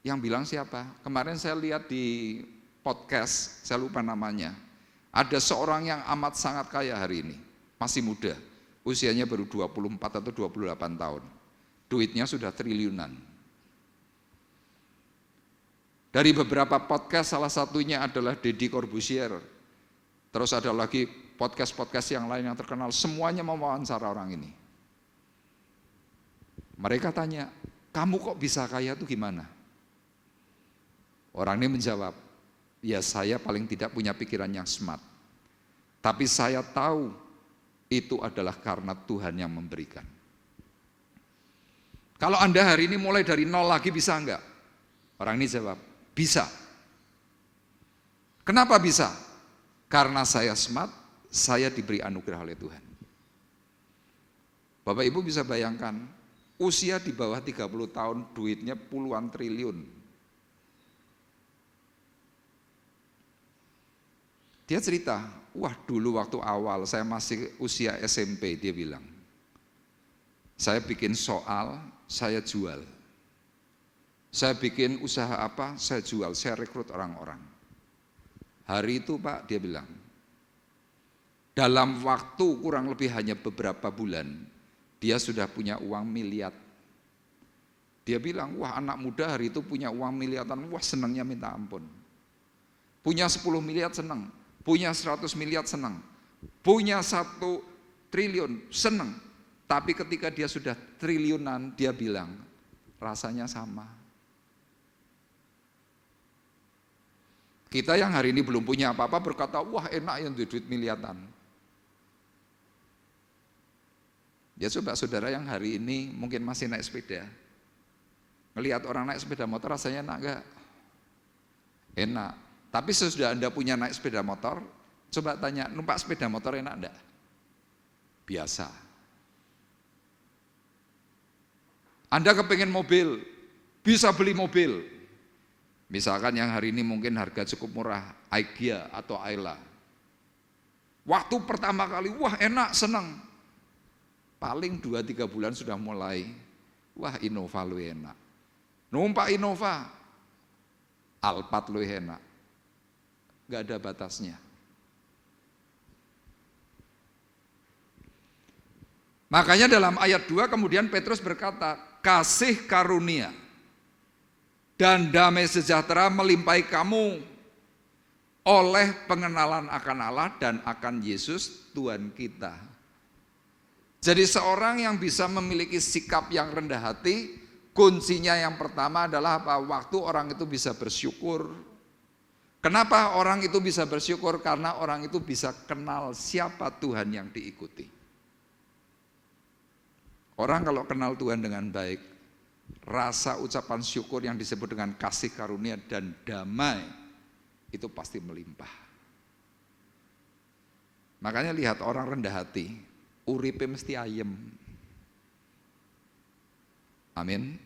[SPEAKER 3] Yang bilang siapa? Kemarin saya lihat di podcast, saya lupa namanya. Ada seorang yang amat sangat kaya hari ini. Masih muda, usianya baru 24 atau 28 tahun. Duitnya sudah triliunan. Dari beberapa podcast, salah satunya adalah Deddy Corbuzier. Terus ada lagi podcast-podcast yang lain yang terkenal, semuanya mewawancara orang ini. Mereka tanya, kamu kok bisa kaya itu gimana? Orang ini menjawab, ya saya paling tidak punya pikiran yang smart. Tapi saya tahu itu adalah karena Tuhan yang memberikan. Kalau Anda hari ini mulai dari nol lagi bisa enggak? Orang ini jawab, bisa. Kenapa bisa? Karena saya smart, saya diberi anugerah oleh Tuhan. Bapak Ibu bisa bayangkan, usia di bawah 30 tahun, duitnya puluhan triliun. Dia cerita, wah dulu waktu awal saya masih usia SMP, dia bilang. Saya bikin soal, saya jual. Saya bikin usaha apa, saya jual, saya rekrut orang-orang. Hari itu Pak, dia bilang, dalam waktu kurang lebih hanya beberapa bulan, dia sudah punya uang miliar. Dia bilang, wah anak muda hari itu punya uang miliaran, wah senangnya minta ampun. Punya 10 miliar senang, punya 100 miliar senang, punya 1 triliun senang. Tapi ketika dia sudah triliunan, dia bilang, rasanya sama. Kita yang hari ini belum punya apa-apa berkata, wah enak yang duit miliaran. Ya coba saudara yang hari ini mungkin masih naik sepeda, ngelihat orang naik sepeda motor rasanya enak gak? Enak. Tapi sesudah Anda punya naik sepeda motor, coba tanya, numpak sepeda motor enak enggak? Biasa. Anda kepengen mobil, bisa beli mobil. Misalkan yang hari ini mungkin harga cukup murah, Aigia atau Ayla. Waktu pertama kali, wah enak, senang. Paling 2-3 bulan sudah mulai, wah Innova lu enak. Numpak Innova, Alphard lu enak. Gak ada batasnya. Makanya dalam ayat 2 kemudian Petrus berkata, kasih karunia dan damai sejahtera melimpahi kamu oleh pengenalan akan Allah dan akan Yesus Tuhan kita. Jadi seorang yang bisa memiliki sikap yang rendah hati, kuncinya yang pertama adalah apa? Waktu orang itu bisa bersyukur. Kenapa orang itu bisa bersyukur? Karena orang itu bisa kenal siapa Tuhan yang diikuti. Orang kalau kenal Tuhan dengan baik, rasa ucapan syukur yang disebut dengan kasih karunia dan damai itu pasti melimpah. Makanya lihat orang rendah hati, uripe mesti ayem. Amin.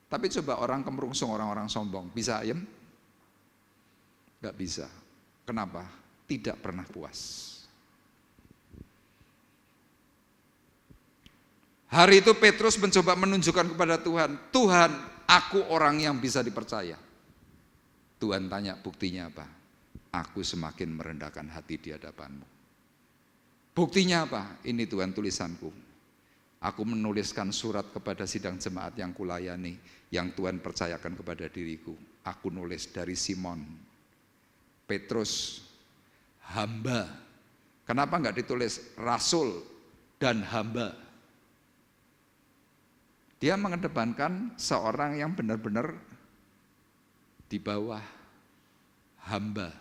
[SPEAKER 3] Tapi coba orang kemerungsung, orang-orang sombong, bisa ayem? Gak bisa. Kenapa? Tidak pernah puas. Hari itu Petrus mencoba menunjukkan kepada Tuhan, Tuhan, aku orang yang bisa dipercaya. Tuhan tanya, buktinya apa? Aku semakin merendahkan hati di hadapanmu. Buktinya apa? Ini Tuhan tulisanku. Aku menuliskan surat kepada sidang jemaat yang kulayani, yang Tuhan percayakan kepada diriku. Aku nulis dari Simon, Petrus, hamba. Kenapa enggak ditulis rasul dan hamba? Dia mengedepankan seorang yang benar-benar di bawah hamba.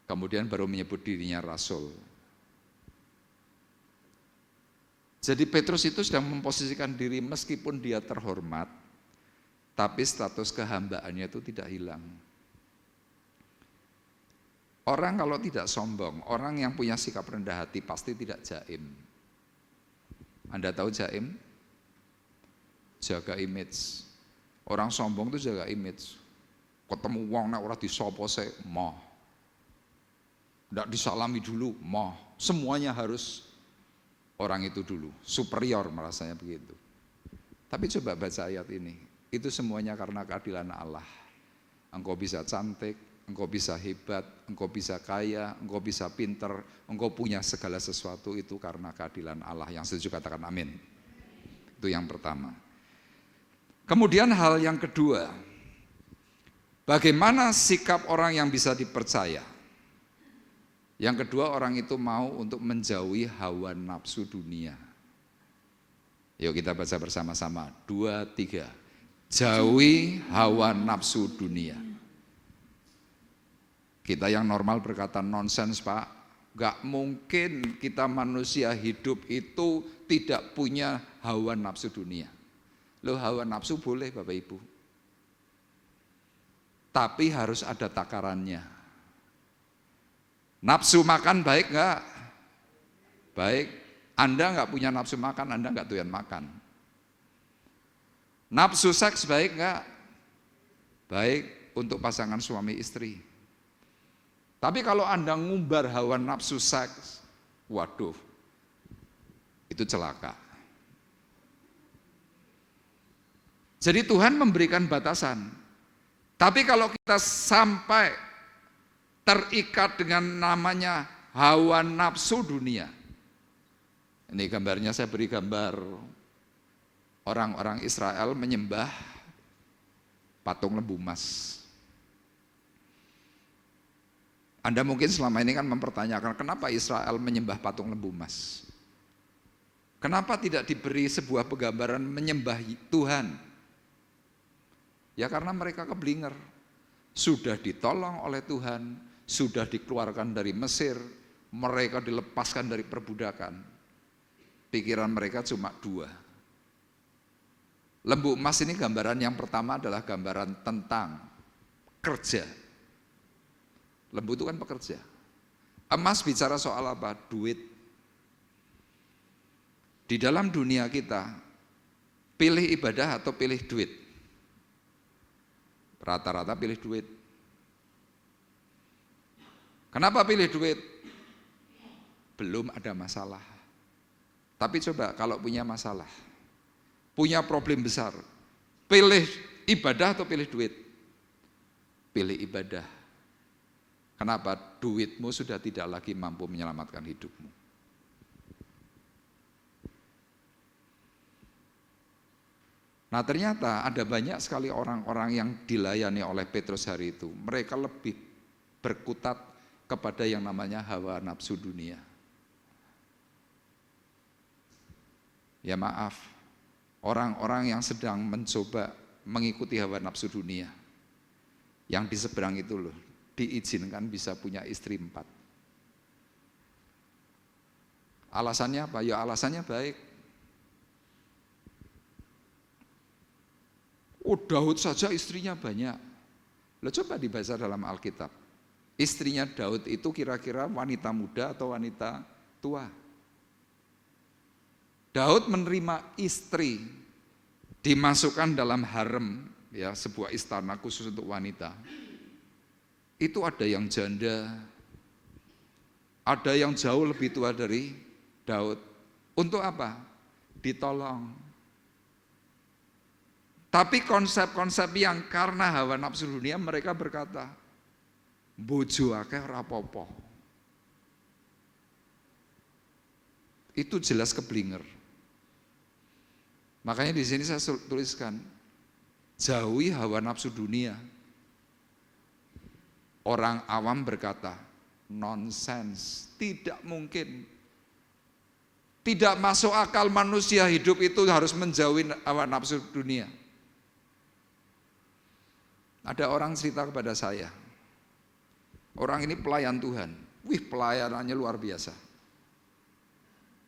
[SPEAKER 3] Kemudian baru menyebut dirinya rasul. Jadi Petrus itu sedang memposisikan diri meskipun dia terhormat, tapi status kehambaannya itu tidak hilang. Orang kalau tidak sombong, orang yang punya sikap rendah hati pasti tidak jaim. Anda tahu jaim? Jaga image. Orang sombong itu jaga image. Ketemu wong nek ora disopo sik, moh. Ndak disalami dulu, moh. Semuanya harus orang itu dulu, superior merasanya begitu. Tapi coba baca ayat ini. Itu semuanya karena keadilan Allah. Engkau bisa cantik, engkau bisa hebat, engkau bisa kaya, engkau bisa pinter, engkau punya segala sesuatu itu karena keadilan Allah. Yang setuju katakan amin. Itu yang pertama. Kemudian hal yang kedua, bagaimana sikap orang yang bisa dipercaya? Yang kedua, orang itu mau untuk menjauhi hawa nafsu dunia. Yuk kita baca bersama-sama, 2, 3. Jauhi hawa nafsu dunia. Kita yang normal berkata nonsens Pak, gak mungkin kita manusia hidup itu tidak punya hawa nafsu dunia. Loh hawa nafsu boleh Bapak Ibu, tapi harus ada takarannya. Nafsu makan baik gak? Baik. Anda gak punya nafsu makan, Anda gak doyan makan. Nafsu seks baik gak? Baik. untuk pasangan suami istri. Tapi kalau Anda ngumbar hawa nafsu seks, waduh, itu celaka. Jadi Tuhan memberikan batasan. Tapi kalau kita sampai terikat dengan namanya hawa nafsu dunia. Ini gambarnya, saya beri gambar orang-orang Israel menyembah patung lembu emas. Anda mungkin selama ini kan mempertanyakan kenapa Israel menyembah patung lembu emas. Kenapa tidak diberi sebuah penggambaran menyembah Tuhan? Ya karena mereka keblinger. Sudah ditolong oleh Tuhan, sudah dikeluarkan dari Mesir, mereka dilepaskan dari perbudakan. Pikiran mereka cuma dua. Lembu emas ini gambaran yang pertama adalah gambaran tentang kerja. Lembu itu kan pekerja. Emas bicara soal apa? Duit. Di dalam dunia kita, pilih ibadah atau pilih duit? Rata-rata pilih duit. Kenapa pilih duit? Belum ada masalah. Tapi coba kalau punya masalah, punya problem besar, pilih ibadah atau pilih duit? Pilih ibadah. Kenapa? Duitmu sudah tidak lagi mampu menyelamatkan hidupmu. Nah ternyata ada banyak sekali orang-orang yang dilayani oleh Petrus hari itu. Mereka lebih berkutat kepada yang namanya hawa nafsu dunia. Ya maaf, orang-orang yang sedang mencoba mengikuti hawa nafsu dunia, yang di seberang itu loh, diizinkan bisa punya istri 4. Alasannya apa? Ya alasannya baik. Oh Daud saja istrinya banyak. Lo coba dibaca dalam Alkitab. Istrinya Daud itu kira-kira wanita muda atau wanita tua? Daud menerima istri, dimasukkan dalam harem, ya sebuah istana khusus untuk wanita. Itu ada yang janda, ada yang jauh lebih tua dari Daud. Untuk apa? Ditolong. Tapi konsep-konsep yang karena hawa nafsu dunia mereka berkata, bojo akeh ora apa-apa. Itu jelas keblinger. Makanya di sini saya tuliskan, jauhi hawa nafsu dunia. Orang awam berkata, nonsens, tidak mungkin. Tidak masuk akal manusia hidup itu harus menjauhi hawa nafsu dunia. Ada orang cerita kepada saya, orang ini pelayan Tuhan, wih pelayanannya luar biasa.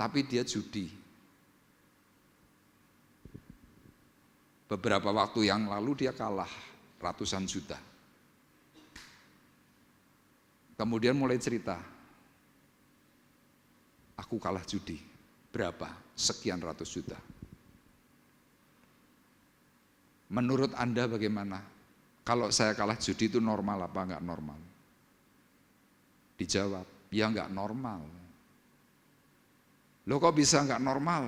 [SPEAKER 3] Tapi dia judi. Beberapa waktu yang lalu dia kalah ratusan juta. Kemudian mulai cerita, aku kalah judi, berapa? Sekian ratus juta. Menurut Anda bagaimana? Kalau saya kalah judi itu normal apa enggak normal? Dijawab, ya enggak normal. Loh kok bisa enggak normal?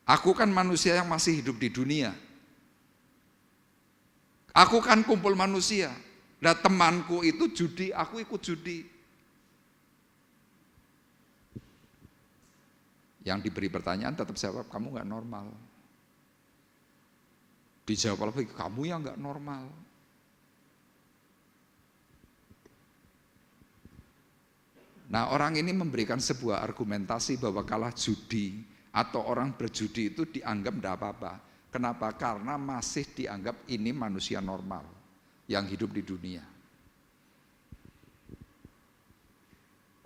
[SPEAKER 3] Aku kan manusia yang masih hidup di dunia. Aku kan kumpul manusia. Nah temanku itu judi, aku ikut judi. Yang diberi pertanyaan tetap jawab, kamu enggak normal. Dijawab lagi, kamu yang enggak normal. Nah orang ini memberikan sebuah argumentasi bahwa kalah judi atau orang berjudi itu dianggap tidak apa-apa. Kenapa? Karena masih dianggap ini manusia normal yang hidup di dunia.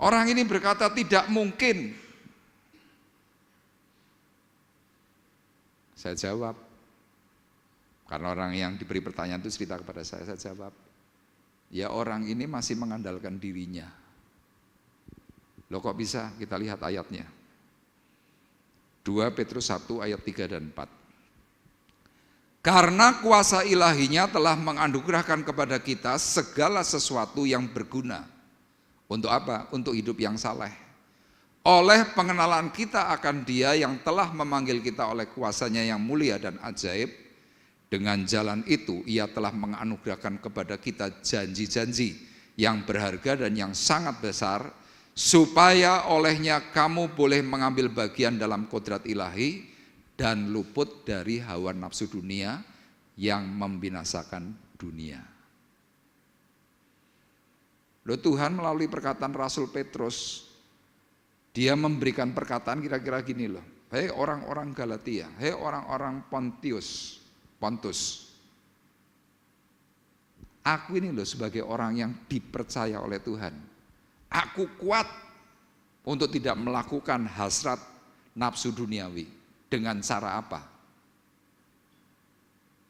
[SPEAKER 3] Orang ini berkata tidak mungkin. Saya jawab, karena orang yang diberi pertanyaan itu cerita kepada saya jawab, ya orang ini masih mengandalkan dirinya. Loh kok bisa? Kita lihat ayatnya. 2 Petrus 1 ayat 3 dan 4. Karena kuasa ilahinya telah menganugerahkan kepada kita segala sesuatu yang berguna. Untuk apa? Untuk hidup yang saleh. Oleh pengenalan kita akan Dia yang telah memanggil kita oleh kuasanya yang mulia dan ajaib, dengan jalan itu Ia telah menganugerahkan kepada kita janji-janji yang berharga dan yang sangat besar, supaya olehnya kamu boleh mengambil bagian dalam kodrat ilahi dan luput dari hawa nafsu dunia yang membinasakan dunia. Loh, Tuhan melalui perkataan Rasul Petrus, dia memberikan perkataan kira-kira gini loh. Hei orang-orang Galatia, hei orang-orang Pontus, aku ini loh sebagai orang yang dipercaya oleh Tuhan, aku kuat untuk tidak melakukan hasrat nafsu duniawi. Dengan cara apa?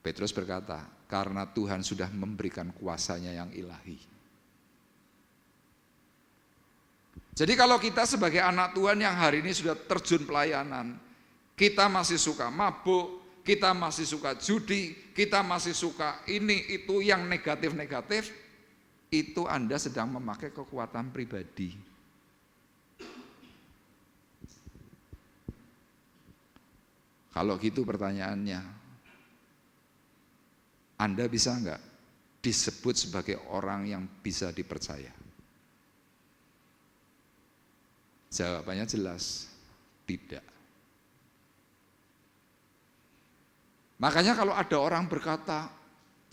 [SPEAKER 3] Petrus berkata, karena Tuhan sudah memberikan kuasanya yang ilahi. Jadi kalau kita sebagai anak Tuhan yang hari ini sudah terjun pelayanan, kita masih suka mabuk, kita masih suka judi, kita masih suka ini itu yang negatif-negatif, itu Anda sedang memakai kekuatan pribadi. Kalau gitu pertanyaannya, Anda bisa enggak disebut sebagai orang yang bisa dipercaya? Jawabannya jelas, tidak. Makanya kalau ada orang berkata,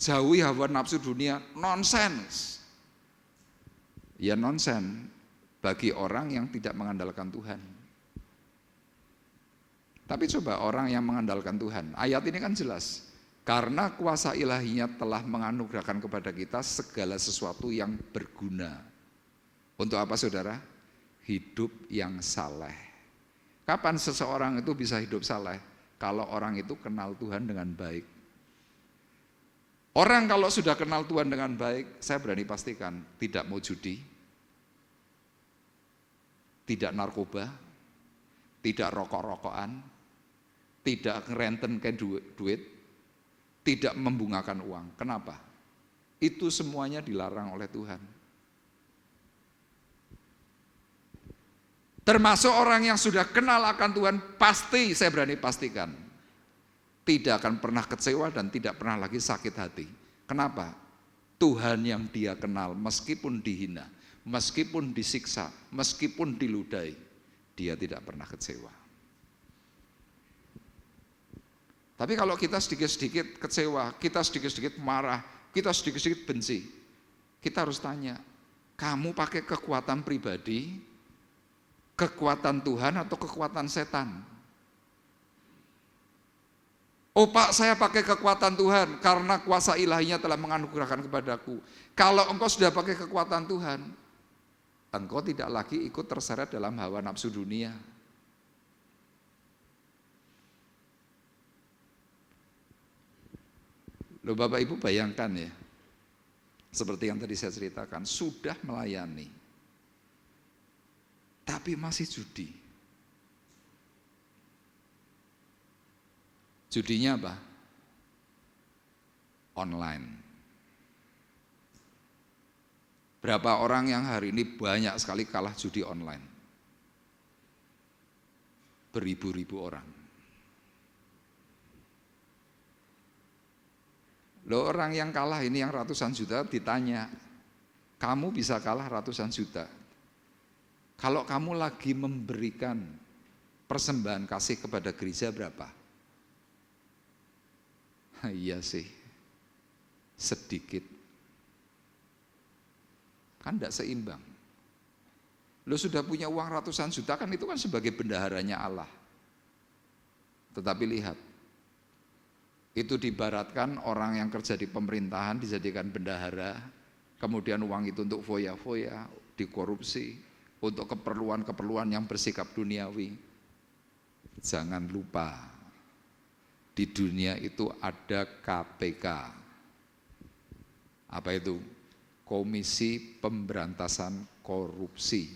[SPEAKER 3] jauhi hawa nafsu dunia, nonsens. Ya nonsens bagi orang yang tidak mengandalkan Tuhan. Tapi coba orang yang mengandalkan Tuhan, ayat ini kan jelas. Karena kuasa ilahinya telah menganugerahkan kepada kita segala sesuatu yang berguna. Untuk apa saudara? Hidup yang saleh. Kapan seseorang itu bisa hidup saleh? Kalau orang itu kenal Tuhan dengan baik. Orang kalau sudah kenal Tuhan dengan baik, saya berani pastikan tidak mau judi, tidak narkoba, tidak rokok-rokokan, tidak ngerenten duit, tidak membungakan uang. Kenapa? Itu semuanya dilarang oleh Tuhan. Termasuk orang yang sudah kenal akan Tuhan, pasti saya berani pastikan tidak akan pernah kecewa dan tidak pernah lagi sakit hati. Kenapa? Tuhan yang dia kenal meskipun dihina, meskipun disiksa, meskipun diludahi, dia tidak pernah kecewa. Tapi kalau kita sedikit-sedikit kecewa, kita sedikit-sedikit marah, kita sedikit-sedikit benci, kita harus tanya, kamu pakai kekuatan pribadi, kekuatan Tuhan atau kekuatan setan? Oh Pak, saya pakai kekuatan Tuhan karena kuasa ilahinya telah menganugerahkan kepadaku. Kalau engkau sudah pakai kekuatan Tuhan, engkau tidak lagi ikut terseret dalam hawa nafsu dunia. Loh Bapak Ibu bayangkan ya, seperti yang tadi saya ceritakan, sudah melayani, tapi masih judi. Judinya apa? Online. Berapa orang yang hari ini banyak sekali kalah judi online? Beribu-ribu orang. Loh orang yang kalah ini yang ratusan juta ditanya, kamu bisa kalah ratusan juta. Kalau kamu lagi memberikan persembahan kasih kepada gereja berapa? Iya sih, sedikit. Kan tidak seimbang. Lo sudah punya uang ratusan juta kan itu kan sebagai bendaharanya Allah. Tetapi lihat, itu dibaratkan orang yang kerja di pemerintahan dijadikan bendahara, kemudian uang itu untuk foya-foya, dikorupsi, untuk keperluan-keperluan yang bersikap duniawi. Jangan lupa, di dunia itu ada KPK. Apa itu? Komisi Pemberantasan Korupsi.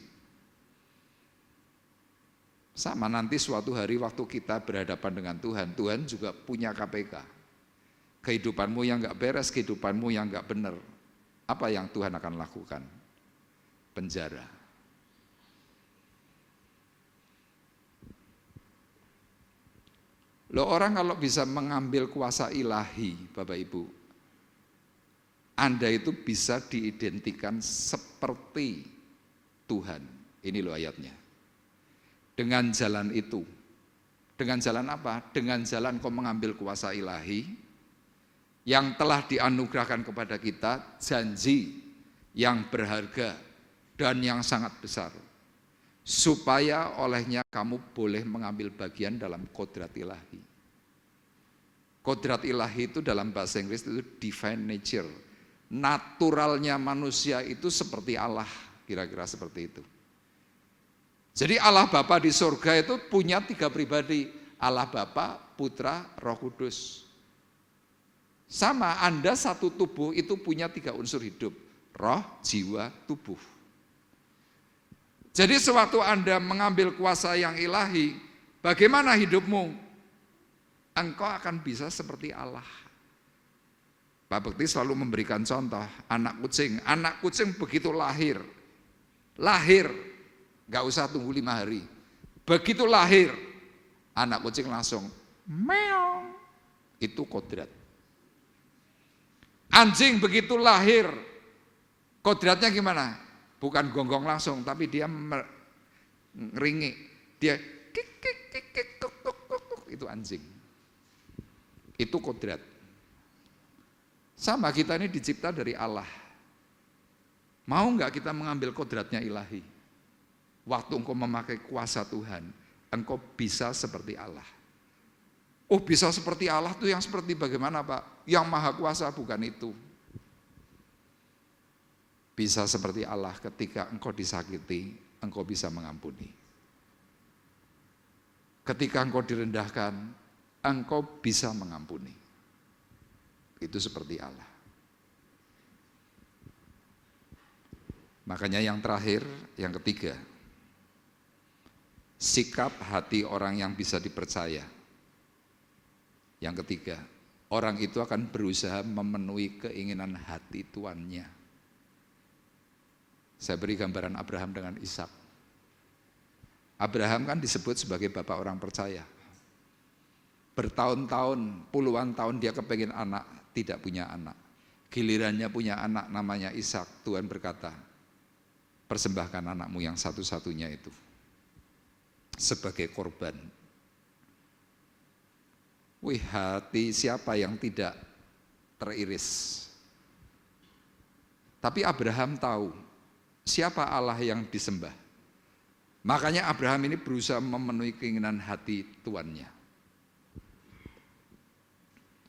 [SPEAKER 3] Sama nanti suatu hari waktu kita berhadapan dengan Tuhan, Tuhan juga punya KPK. kehidupanmu yang nggak beres, kehidupanmu yang nggak benar, apa yang Tuhan akan lakukan? Penjara. Loh, orang kalau bisa mengambil kuasa ilahi, Bapak Ibu, Anda itu bisa diidentikan seperti Tuhan. Ini loh ayatnya. Dengan jalan itu. Dengan jalan apa? Dengan jalan kau mengambil kuasa ilahi yang telah dianugerahkan kepada kita, janji yang berharga dan yang sangat besar. Supaya olehnya kamu boleh mengambil bagian dalam kodrat ilahi. Kodrat ilahi itu dalam bahasa Inggris itu divine nature. Naturalnya manusia itu seperti Allah, kira-kira seperti itu. Jadi Allah Bapa di surga itu punya 3 pribadi. Allah Bapa, Putra, Roh Kudus. Sama, Anda satu tubuh itu punya 3 unsur hidup. Roh, jiwa, tubuh. Jadi sewaktu Anda mengambil kuasa yang ilahi, bagaimana hidupmu? Engkau akan bisa seperti Allah. Pak Bekti selalu memberikan contoh, anak kucing. Anak kucing begitu lahir, gak usah tunggu 5 hari. Begitu lahir, anak kucing langsung meong. Itu kodrat. Anjing begitu lahir, kodratnya gimana? Bukan gonggong langsung, tapi dia ngeringi. Dia kik kik kik kik tuk tuk tuk tuk, itu anjing. Itu kodrat. Sama, kita ini dicipta dari Allah. Mau enggak kita mengambil kodratnya ilahi? Waktu engkau memakai kuasa Tuhan, engkau bisa seperti Allah. Oh, bisa seperti Allah tuh yang seperti bagaimana, Pak? Yang maha kuasa, bukan itu. Bisa seperti Allah ketika engkau disakiti, engkau bisa mengampuni. Ketika engkau direndahkan, engkau bisa mengampuni. Itu seperti Allah. Makanya yang terakhir, yang ketiga, sikap hati orang yang bisa dipercaya. Yang ketiga, orang itu akan berusaha memenuhi keinginan hati tuannya. Saya beri gambaran Abraham dengan Ishak. Abraham kan disebut sebagai bapak orang percaya. Bertahun-tahun, puluhan tahun dia kepengin anak, tidak punya anak. Gilirannya punya anak namanya Ishak, Tuhan berkata, persembahkan anakmu yang satu-satunya itu sebagai korban. Wih, hati siapa yang tidak teriris? Tapi Abraham tahu siapa Allah yang disembah. Makanya Abraham ini berusaha memenuhi keinginan hati tuannya.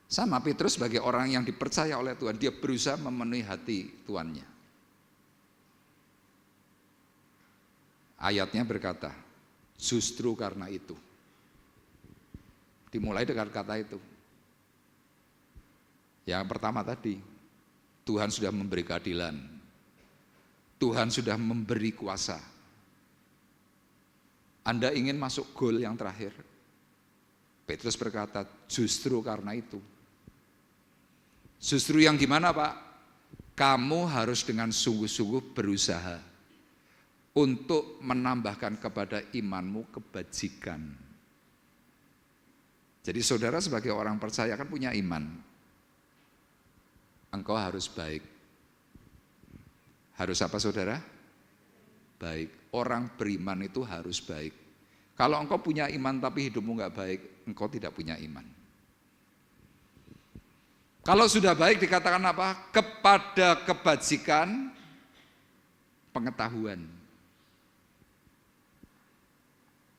[SPEAKER 3] Sama Petrus sebagai orang yang dipercaya oleh Tuhan, dia berusaha memenuhi hati tuannya. Ayatnya berkata, justru karena itu. Dimulai dengan kata itu. Yang pertama tadi, Tuhan sudah memberi keadilan. Tuhan sudah memberi kuasa. Anda ingin masuk gol yang terakhir? Petrus berkata, justru karena itu. Justru yang gimana, Pak? Kamu harus dengan sungguh-sungguh berusaha untuk menambahkan kepada imanmu kebajikan. Jadi saudara sebagai orang percaya kan punya iman. Engkau harus baik. Harus apa saudara? Baik. Orang beriman itu harus baik. Kalau engkau punya iman tapi hidupmu enggak baik, engkau tidak punya iman. Kalau sudah baik dikatakan apa? Kepada kebajikan, pengetahuan.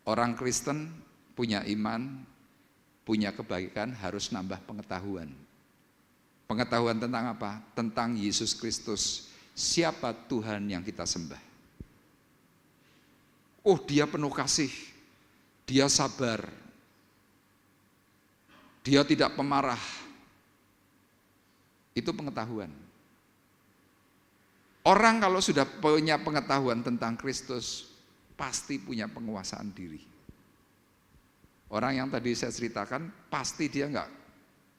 [SPEAKER 3] Orang Kristen punya iman, punya kebaikan, harus nambah pengetahuan. Pengetahuan tentang apa? Tentang Yesus Kristus. Siapa Tuhan yang kita sembah? Oh, dia penuh kasih, dia sabar, dia tidak pemarah. Itu pengetahuan. Orang kalau sudah punya pengetahuan tentang Kristus, pasti punya penguasaan diri. Orang yang tadi saya ceritakan, pasti dia enggak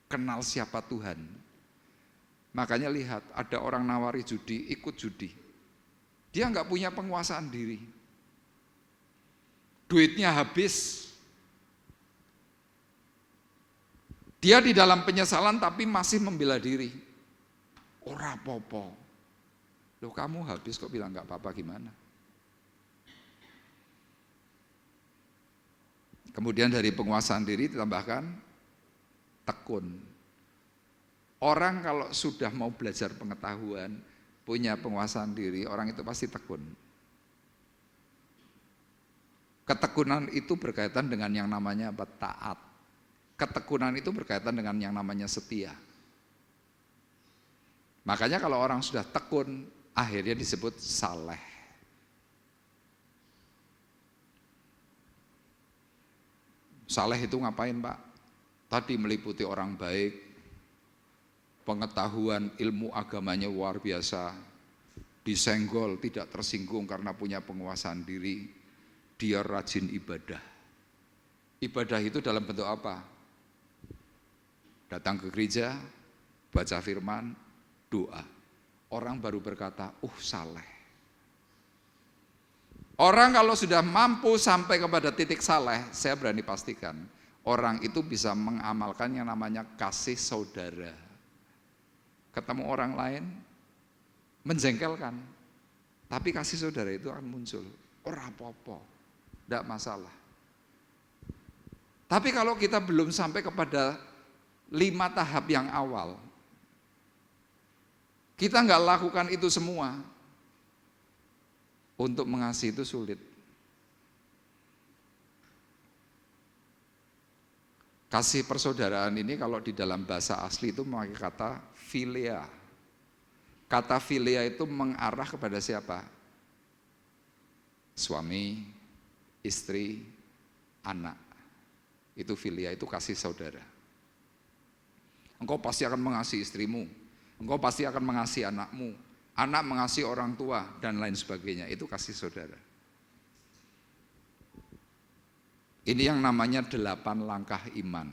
[SPEAKER 3] kenal siapa Tuhan. Makanya lihat, ada orang nawari judi, ikut judi. Dia nggak punya penguasaan diri. Duitnya habis. Dia di dalam penyesalan tapi masih membela diri. Ora popo. Loh kamu habis kok bilang nggak apa-apa gimana? Kemudian dari penguasaan diri ditambahkan tekun. Orang kalau sudah mau belajar pengetahuan, punya penguasaan diri, orang itu pasti tekun. Ketekunan itu berkaitan dengan yang namanya taat. Ketekunan itu berkaitan dengan yang namanya setia. Makanya kalau orang sudah tekun, akhirnya disebut saleh. Saleh itu ngapain, Pak? Tadi meliputi orang baik, pengetahuan ilmu agamanya luar biasa, disenggol, tidak tersinggung karena punya penguasaan diri, dia rajin ibadah. Ibadah itu dalam bentuk apa? Datang ke gereja, baca firman, doa. Orang baru berkata, saleh. Orang kalau sudah mampu sampai kepada titik saleh, saya berani pastikan, orang itu bisa mengamalkan yang namanya kasih saudara. Ketemu orang lain, menjengkelkan, tapi kasih saudara itu akan muncul. Ora apa-apa, tidak masalah. Tapi kalau kita belum sampai kepada 5 tahap yang awal, kita nggak lakukan itu semua, untuk mengasihi itu sulit. Kasih persaudaraan ini kalau di dalam bahasa asli itu memakai kata philia. Kata philia itu mengarah kepada siapa? Suami, istri, anak. Itu philia, itu kasih saudara. Engkau pasti akan mengasihi istrimu, engkau pasti akan mengasihi anakmu, anak mengasihi orang tua, dan lain sebagainya. Itu kasih saudara. Ini yang namanya 8 langkah iman.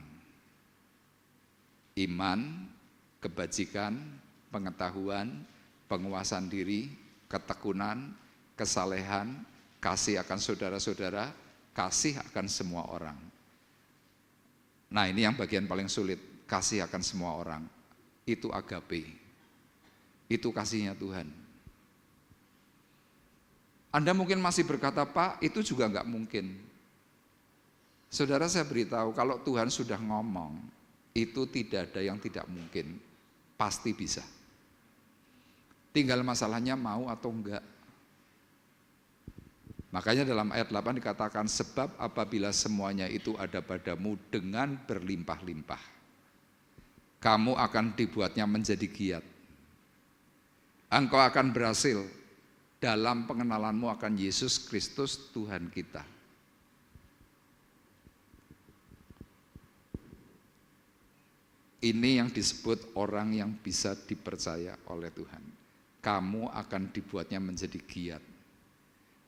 [SPEAKER 3] Iman, kebajikan, pengetahuan, penguasaan diri, ketekunan, kesalehan, kasih akan saudara-saudara, kasih akan semua orang. Nah, ini yang bagian paling sulit, kasih akan semua orang. Itu agape. Itu kasihnya Tuhan. Anda mungkin masih berkata, Pak, itu juga enggak mungkin. Saudara, saya beritahu, kalau Tuhan sudah ngomong, itu tidak ada yang tidak mungkin. Pasti bisa. Tinggal masalahnya mau atau enggak. Makanya dalam ayat 8 dikatakan, sebab apabila semuanya itu ada padamu dengan berlimpah-limpah, kamu akan dibuatnya menjadi giat. Engkau akan berhasil dalam pengenalanmu akan Yesus Kristus Tuhan kita. Ini yang disebut orang yang bisa dipercaya oleh Tuhan. Kamu akan dibuatnya menjadi giat,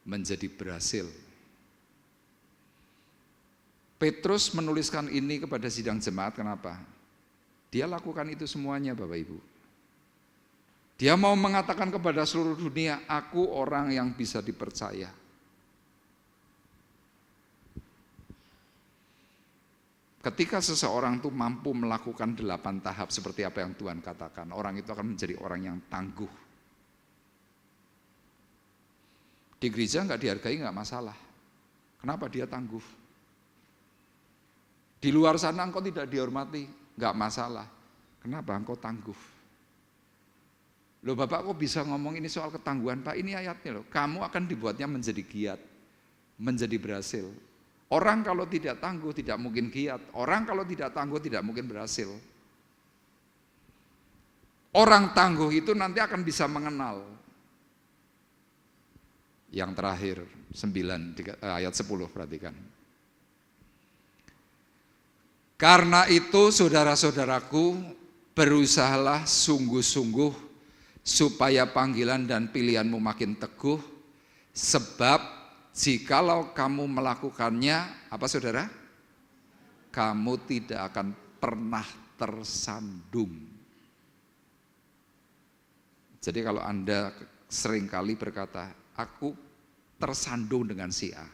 [SPEAKER 3] menjadi berhasil. Petrus menuliskan ini kepada sidang jemaat, kenapa? Dia lakukan itu semuanya, Bapak Ibu. Dia mau mengatakan kepada seluruh dunia, aku orang yang bisa dipercaya. Ketika seseorang itu mampu melakukan 8 tahap seperti apa yang Tuhan katakan, orang itu akan menjadi orang yang tangguh. Di gereja nggak dihargai nggak masalah. Kenapa dia tangguh? Di luar sana engkau tidak dihormati, nggak masalah. Kenapa engkau tangguh? Loh Bapak kok bisa ngomong ini soal ketangguhan? Pak, ini ayatnya loh. Kamu akan dibuatnya menjadi giat, menjadi berhasil. Orang kalau tidak tangguh tidak mungkin giat. Orang kalau tidak tangguh tidak mungkin berhasil. Orang tangguh itu nanti akan bisa mengenal. Yang terakhir 9 ayat 10 perhatikan. Karena itu saudara-saudaraku, berusahalah sungguh-sungguh supaya panggilan dan pilihanmu makin teguh, sebab jikalau kamu melakukannya, apa saudara? Kamu tidak akan pernah tersandung. Jadi kalau Anda seringkali berkata, aku tersandung dengan si A,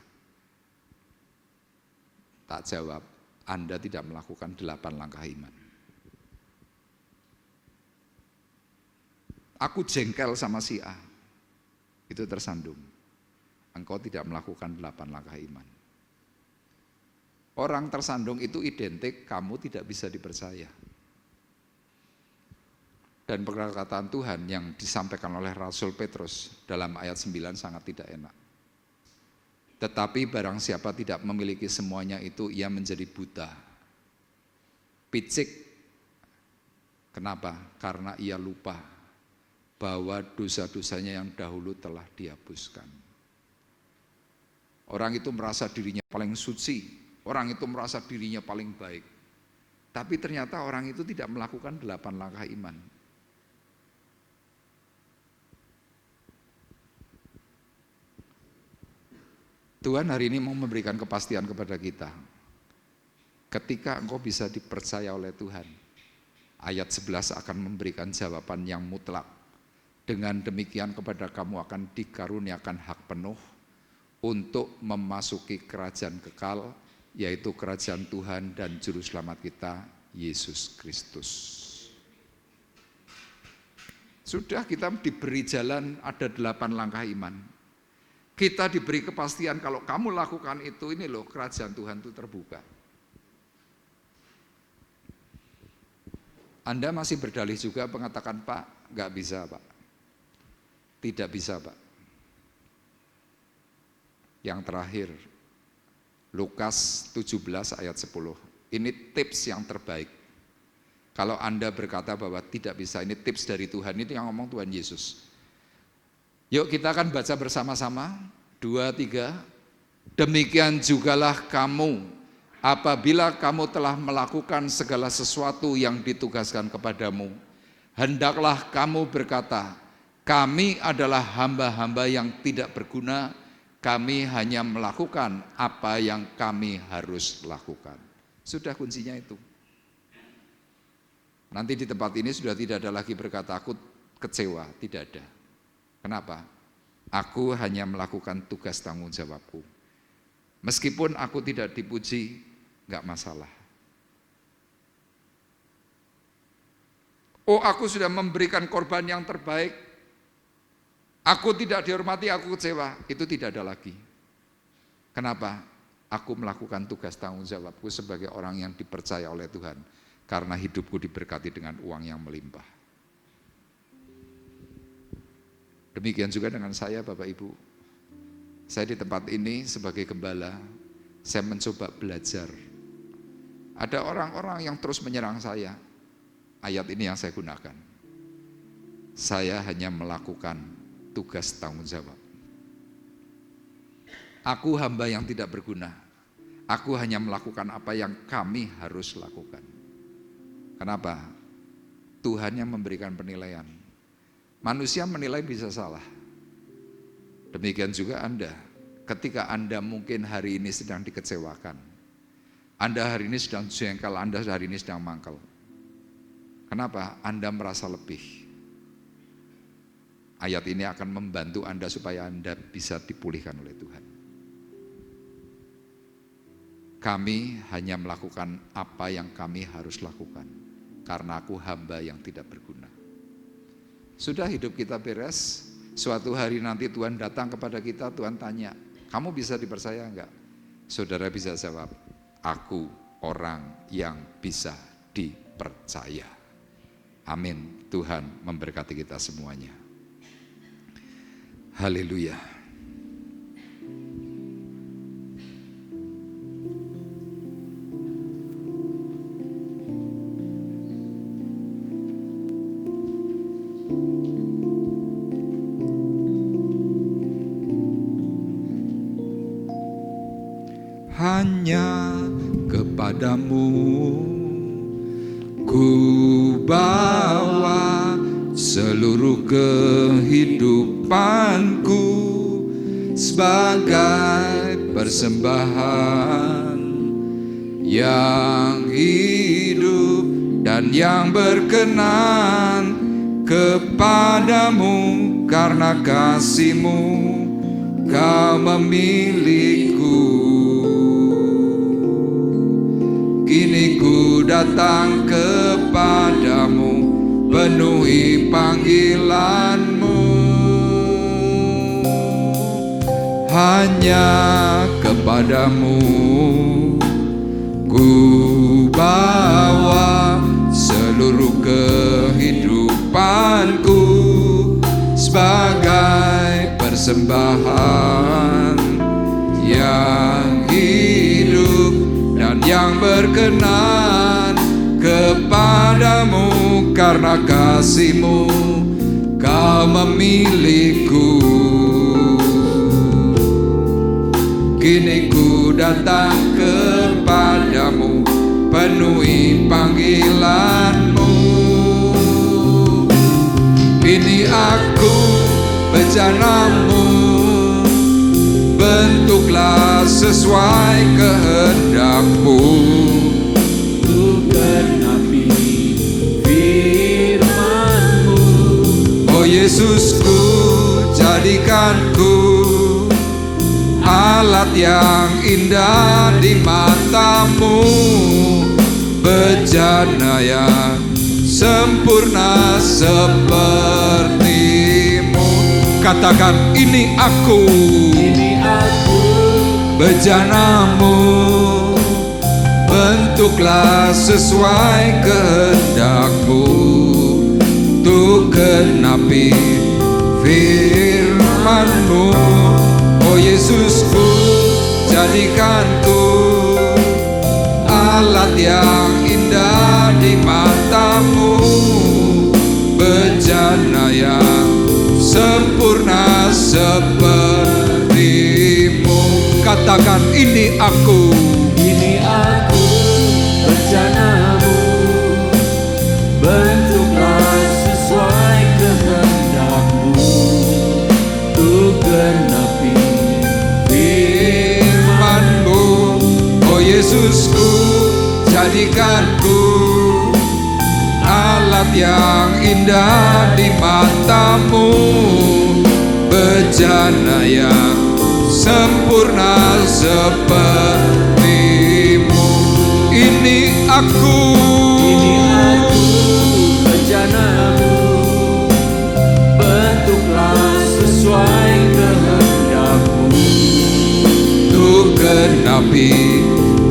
[SPEAKER 3] tak jawab, Anda tidak melakukan 8 langkah iman. Aku jengkel sama si A, itu tersandung. Engkau tidak melakukan 8 langkah iman. Orang tersandung itu identik kamu tidak bisa dipercaya. Dan perkataan Tuhan yang disampaikan oleh Rasul Petrus dalam ayat 9 sangat tidak enak. Tetapi barang siapa tidak memiliki semuanya itu, ia menjadi buta, picik. Kenapa? Karena ia lupa bahwa dosa-dosanya yang dahulu telah dihapuskan. Orang itu merasa dirinya paling suci, orang itu merasa dirinya paling baik. Tapi ternyata orang itu tidak melakukan 8 langkah iman. Tuhan hari ini mau memberikan kepastian kepada kita. Ketika engkau bisa dipercaya oleh Tuhan, ayat 11 akan memberikan jawaban yang mutlak. Dengan demikian kepada kamu akan dikaruniakan hak penuh untuk memasuki kerajaan kekal, yaitu kerajaan Tuhan dan Juru Selamat kita, Yesus Kristus. Sudah kita diberi jalan, ada 8 langkah iman. Kita diberi kepastian kalau kamu lakukan itu, ini loh kerajaan Tuhan itu terbuka. Anda masih berdalih juga mengatakan, Pak, nggak bisa Pak. Tidak bisa Pak. Yang terakhir, Lukas 17 ayat 10. Ini tips yang terbaik. Kalau Anda berkata bahwa tidak bisa, ini tips dari Tuhan, ini yang ngomong Tuhan Yesus. Yuk kita akan baca bersama-sama, 2, 3. Demikian jugalah kamu, apabila kamu telah melakukan segala sesuatu yang ditugaskan kepadamu, hendaklah kamu berkata, kami adalah hamba-hamba yang tidak berguna, kami hanya melakukan apa yang kami harus lakukan. Sudah kuncinya itu. Nanti di tempat ini sudah tidak ada lagi berkata aku kecewa, tidak ada. Kenapa? Aku hanya melakukan tugas tanggung jawabku. Meskipun aku tidak dipuji, enggak masalah. Oh, aku sudah memberikan korban yang terbaik, aku tidak dihormati, aku kecewa, itu tidak ada lagi. Kenapa? Aku melakukan tugas tanggung jawabku sebagai orang yang dipercaya oleh Tuhan, karena hidupku diberkati dengan uang yang melimpah. Demikian juga dengan saya Bapak Ibu. Saya di tempat ini sebagai gembala, saya mencoba belajar. Ada orang-orang yang terus menyerang saya, ayat ini yang saya gunakan. Saya hanya melakukan tugas tanggung jawab. Aku hamba yang tidak berguna. Aku hanya melakukan apa yang kami harus lakukan. Kenapa? Tuhan yang memberikan penilaian. Manusia menilai bisa salah. Demikian juga Anda. Ketika Anda mungkin hari ini sedang dikecewakan, Anda hari ini sedang jengkel, Anda hari ini sedang mangkel. Kenapa? Anda merasa lebih. Ayat ini akan membantu Anda supaya Anda bisa dipulihkan oleh Tuhan. Kami hanya melakukan apa yang kami harus lakukan, karena aku hamba yang tidak berguna. Sudah hidup kita beres, suatu hari nanti Tuhan datang kepada kita, Tuhan tanya, kamu bisa dipercaya enggak? Saudara bisa jawab, aku orang yang bisa dipercaya. Amin. Tuhan memberkati kita semuanya. Haleluya. Hanya kepadamu ku bawa seluruh kehidupanku sebagai persembahan yang hidup dan dan yang berkenan kepadamu. Karena kasih-Mu Kau memilihku. Kini ku datang kepadamu, penuhi panggilan-Mu. Hanya kepadamu ku bawa seluruh kehidupanku sebagai persembahan yang hidup dan yang berkenan kepadamu. Karena kasih-Mu Kau memilihku. Kini ku datang kepadamu, penuhi panggilan-Mu. Ini aku bejana-Mu, bentuklah sesuai kehendak-Mu.
[SPEAKER 1] Ku genapi firman-Mu.
[SPEAKER 3] Oh Yesusku, jadikanku alat yang indah di mata-Mu, bejana yang sempurna seperti-Mu. Katakan, ini aku, bejana-Mu, bentuklah sesuai kehendak-Mu, untuk genapi firman-Mu. Oh Yesusku, jadikanku alat yang indah di mata-Mu, bejana yang sempurna seperti-Mu. Katakan, ini aku,
[SPEAKER 1] bejana-Mu, bentuklah sesuai kehendak-Mu, untuk genapi
[SPEAKER 3] firman-Mu. Oh Yesusku, jadikanku alat yang indah di mata-Mu, bejana yang sempurna seperti-Mu. Ini aku,
[SPEAKER 1] bejana-Mu, bentuklah sesuai kehendak-Mu,
[SPEAKER 3] untuk genapi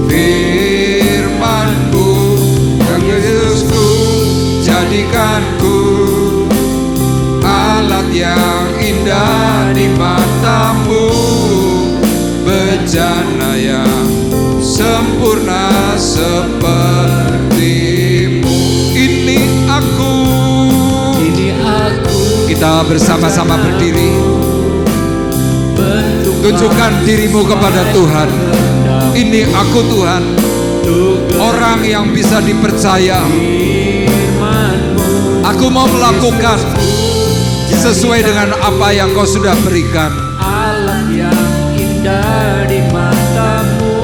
[SPEAKER 3] firman-Mu. Yang Yesusku, jadikanku alat yang indah di mata-Mu, bejana yang sempurna seperti-Mu. Ini aku. Kita bersama-sama berdiri, tunjukkan dirimu kepada Tuhan. Ini aku Tuhan, orang yang bisa dipercaya. Aku mau melakukan sesuai dengan apa yang Kau sudah berikan.
[SPEAKER 1] Alat yang indah di mata-Mu,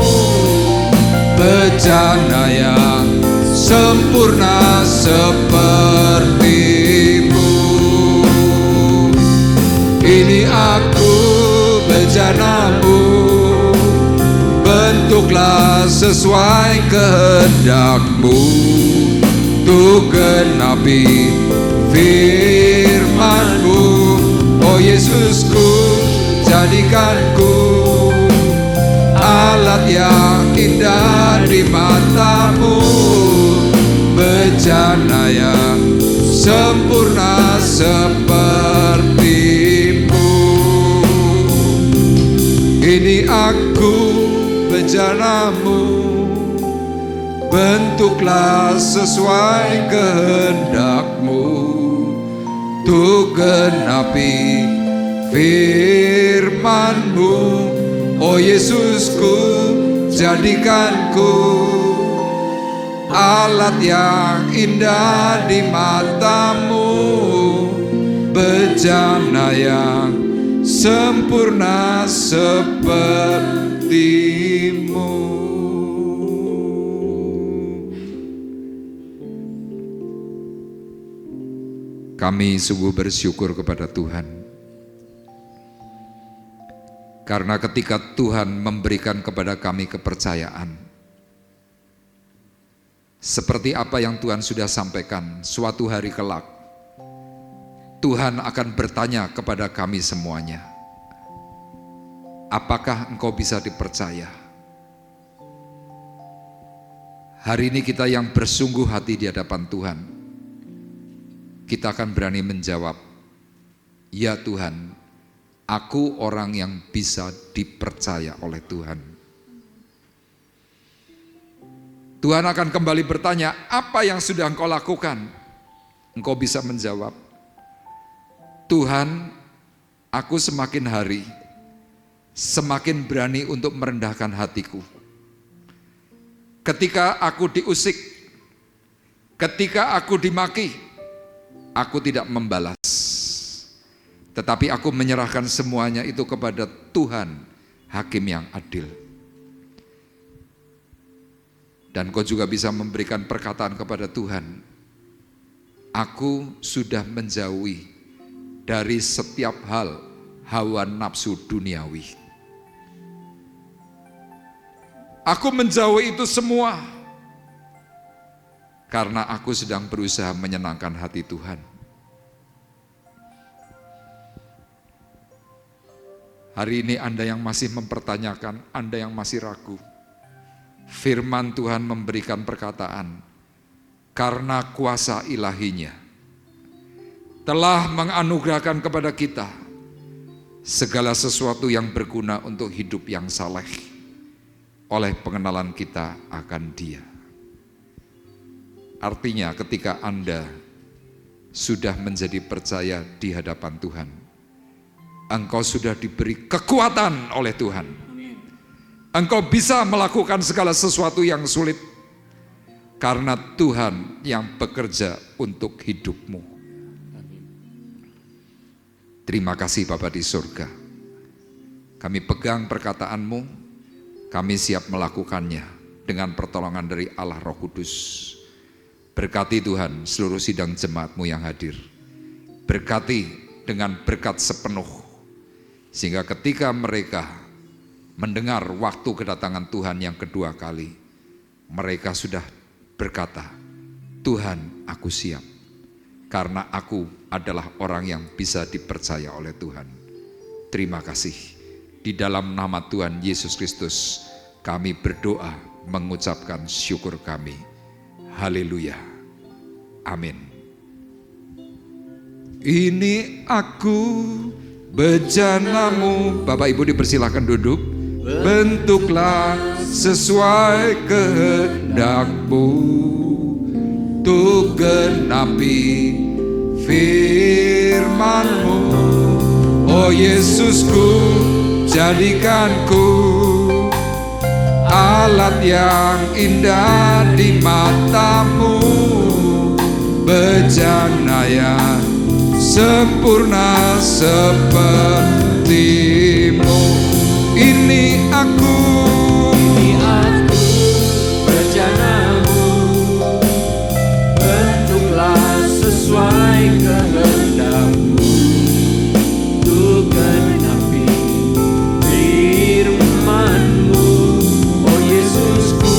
[SPEAKER 3] Bejana yang sempurna seperti-Mu. Ini aku, bejana-Mu, bentuklah sesuai kehendak-Mu, untuk genapi firman-Mu. Oh Yesusku, jadikanku alat yang indah di mata-Mu, bejana yang sempurna seperti-Mu. Ini aku, bejana-Mu, bentuklah sesuai kehendak-Mu, untuk genapi firman-Mu. Oh Yesusku, jadikanku alat yang indah di mata-Mu, bejana yang sempurna seperti-Mu. Kami sungguh bersyukur kepada Tuhan. Karena ketika Tuhan memberikan kepada kami kepercayaan, seperti apa yang Tuhan sudah sampaikan, suatu hari kelak, Tuhan akan bertanya kepada kami semuanya, apakah engkau bisa dipercaya? Hari ini kita yang bersungguh hati di hadapan Tuhan, kita akan berani menjawab, ya Tuhan, aku orang yang bisa dipercaya oleh Tuhan. Tuhan akan kembali bertanya, apa yang sudah engkau lakukan? Engkau bisa menjawab, Tuhan, aku semakin hari semakin berani untuk merendahkan hatiku. Ketika aku diusik, ketika aku dimaki, aku tidak membalas. Tetapi aku menyerahkan semuanya itu kepada Tuhan, Hakim yang adil. Dan kau juga bisa memberikan perkataan kepada Tuhan, aku sudah menjauhi dari setiap hal hawa nafsu duniawi. Aku menjauhi itu semua karena aku sedang berusaha menyenangkan hati Tuhan. Hari ini Anda yang masih mempertanyakan, Anda yang masih ragu, firman Tuhan memberikan perkataan, karena kuasa ilahinya telah menganugerahkan kepada kita segala sesuatu yang berguna untuk hidup yang saleh oleh pengenalan kita akan Dia. Artinya ketika Anda sudah menjadi percaya di hadapan Tuhan, engkau sudah diberi kekuatan oleh Tuhan. Engkau bisa melakukan segala sesuatu yang sulit karena Tuhan yang bekerja untuk hidupmu. Terima kasih Bapa di surga. Kami pegang perkataan-Mu, kami siap melakukannya dengan pertolongan dari Allah Roh Kudus. Berkati Tuhan seluruh sidang jemaat-Mu yang hadir. Berkati dengan berkat sepenuh, sehingga ketika mereka mendengar waktu kedatangan Tuhan yang kedua kali, mereka sudah berkata, Tuhan, aku siap, karena aku adalah orang yang bisa dipercaya oleh Tuhan. Terima kasih. Di dalam nama Tuhan Yesus Kristus, kami berdoa mengucapkan syukur kami. Haleluya. Amin. Ini aku bejanamu. Bapak Ibu dipersilahkan duduk. Bentuklah sesuai kehendak-Mu, untuk genapi firman-Mu. Oh Yesusku, jadikanku alat yang indah di mata-Mu, bejana yang sempurna seperti-Mu. Ini aku
[SPEAKER 2] bejanamu, bentuklah sesuai kehendak-Mu, untuk genapi firman-Mu. Oh Yesusku,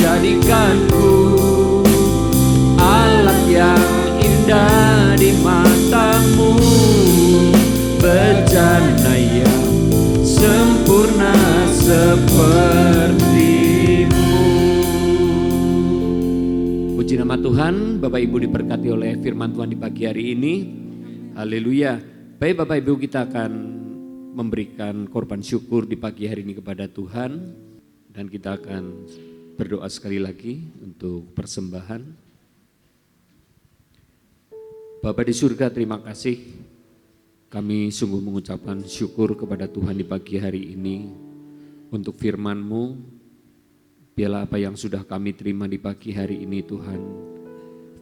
[SPEAKER 2] jadikanku alat yang indah di mata-Mu, bejana yang sempurna seperti-Mu.
[SPEAKER 1] Puji nama Tuhan, Bapak Ibu diberkati oleh firman Tuhan di pagi hari ini. Haleluya. Baik Bapak Ibu, kita akan memberikan korban syukur di pagi hari ini kepada Tuhan. Dan kita akan berdoa sekali lagi untuk persembahan. Bapa di surga, terima kasih. Kami sungguh mengucapkan syukur kepada Tuhan di pagi hari ini untuk firman-Mu. Biarlah apa yang sudah kami terima di pagi hari ini Tuhan,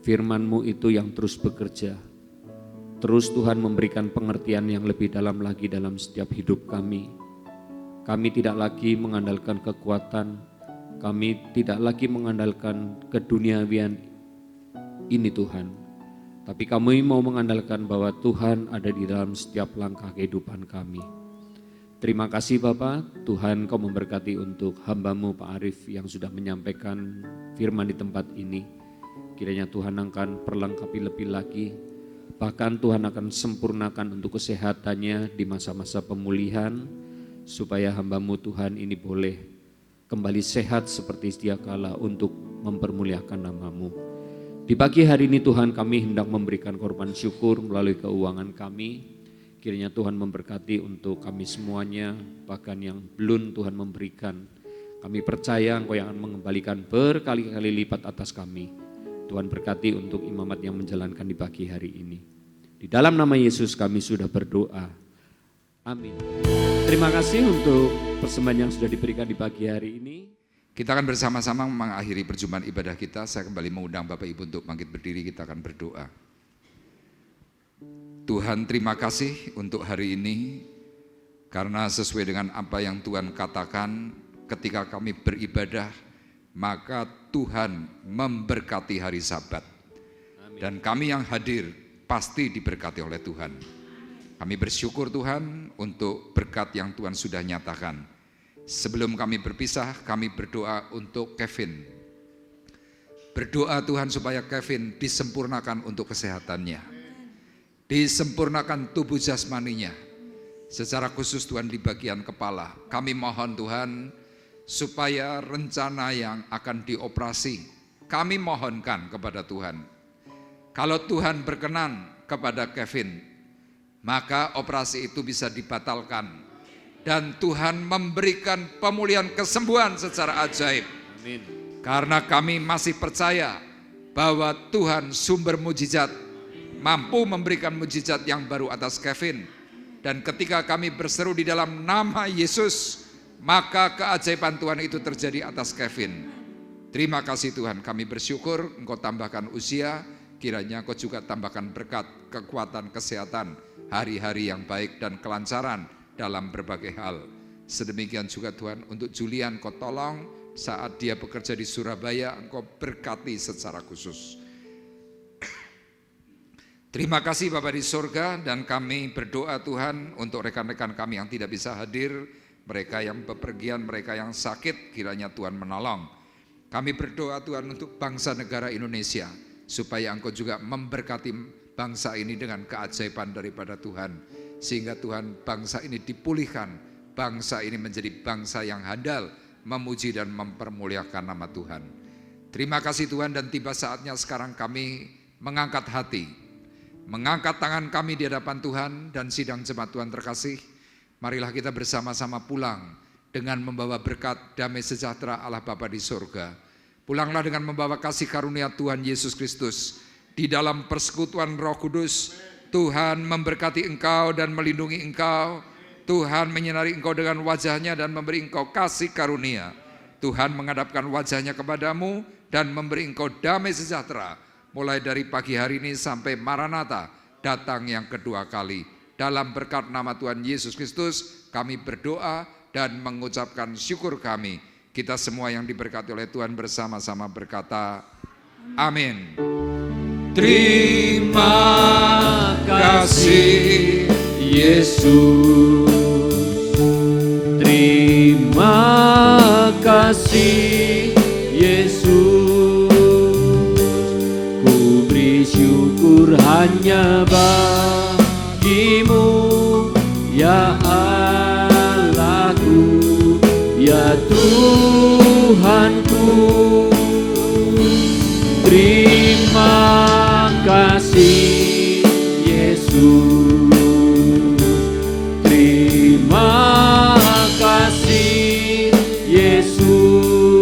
[SPEAKER 1] firman-Mu itu yang terus bekerja. Terus Tuhan memberikan pengertian yang lebih dalam lagi dalam setiap hidup kami. Kami tidak lagi mengandalkan kekuatan, kami tidak lagi mengandalkan keduniawian ini Tuhan. Tapi kami mau mengandalkan bahwa Tuhan ada di dalam setiap langkah kehidupan kami. Terima kasih Bapak, Tuhan Kau memberkati untuk hamba-Mu Pak Arif yang sudah menyampaikan firman di tempat ini. Kiranya Tuhan akan perlengkapi lebih lagi, bahkan Tuhan akan sempurnakan untuk kesehatannya di masa-masa pemulihan, supaya hamba-Mu Tuhan ini boleh kembali sehat seperti sedia kala untuk mempermuliakan nama-Mu. Di pagi hari ini Tuhan, kami hendak memberikan korban syukur melalui keuangan kami. Kiranya Tuhan memberkati untuk kami semuanya, bahkan yang belum Tuhan memberikan. Kami percaya Engkau yang akan mengembalikan berkali-kali lipat atas kami. Tuhan berkati untuk imamat yang menjalankan di pagi hari ini. Di dalam nama Yesus kami sudah berdoa. Amin. Terima kasih untuk persembahan yang sudah diberikan di pagi hari ini.
[SPEAKER 3] Kita akan bersama-sama mengakhiri perjumpaan ibadah kita. Saya kembali mengundang Bapak Ibu untuk bangkit berdiri, kita akan berdoa. Tuhan, terima kasih untuk hari ini, karena sesuai dengan apa yang Tuhan katakan, ketika kami beribadah, maka Tuhan memberkati hari Sabat. Dan kami yang hadir pasti diberkati oleh Tuhan. Kami bersyukur Tuhan untuk berkat yang Tuhan sudah nyatakan. Sebelum kami berpisah, kami berdoa untuk Kevin. Berdoa Tuhan supaya Kevin disempurnakan untuk kesehatannya. Disempurnakan tubuh jasmaninya. Secara khusus Tuhan di bagian kepala. Kami mohon Tuhan, supaya rencana yang akan dioperasi, kami mohonkan kepada Tuhan. Kalau Tuhan berkenan kepada Kevin, maka operasi itu bisa dibatalkan. Dan Tuhan memberikan pemulihan kesembuhan secara ajaib.
[SPEAKER 1] Amin.
[SPEAKER 3] Karena kami masih percaya bahwa Tuhan sumber mujizat, mampu memberikan mujizat yang baru atas Kevin. Dan ketika kami berseru di dalam nama Yesus, maka keajaiban Tuhan itu terjadi atas Kevin. Terima kasih Tuhan, kami bersyukur Engkau tambahkan usia, kiranya Engkau juga tambahkan berkat, kekuatan, kesehatan, hari-hari yang baik dan kelancaran dalam berbagai hal. Sedemikian juga Tuhan untuk Julian, Engkau tolong saat dia bekerja di Surabaya, Engkau berkati secara khusus. Terima kasih Bapa di surga, dan kami berdoa Tuhan untuk rekan-rekan kami yang tidak bisa hadir, mereka yang bepergian, mereka yang sakit, kiranya Tuhan menolong. Kami berdoa Tuhan untuk bangsa negara Indonesia, supaya Engkau juga memberkati bangsa ini dengan keajaiban daripada Tuhan. Sehingga Tuhan, bangsa ini dipulihkan, bangsa ini menjadi bangsa yang handal, memuji dan mempermuliakan nama Tuhan. Terima kasih Tuhan, dan tiba saatnya sekarang kami mengangkat hati, mengangkat tangan kami di hadapan Tuhan dan sidang jemaat Tuhan terkasih. Marilah kita bersama-sama pulang dengan membawa berkat damai sejahtera Allah Bapa di surga. Pulanglah dengan membawa kasih karunia Tuhan Yesus Kristus. Di dalam persekutuan Roh Kudus, Tuhan memberkati engkau dan melindungi engkau. Tuhan menyinari engkau dengan wajahnya dan memberi engkau kasih karunia. Tuhan menghadapkan wajahnya kepadamu dan memberi engkau damai sejahtera. Mulai dari pagi hari ini sampai Maranatha datang yang kedua kali. Dalam berkat nama Tuhan Yesus Kristus, kami berdoa dan mengucapkan syukur kami. Kita semua yang diberkati oleh Tuhan bersama-sama berkata, amin.
[SPEAKER 2] Terima kasih Yesus. Terima kasih Yesus. Ku beri syukur hanya bagimu, ya Allahku, ya Tuhan.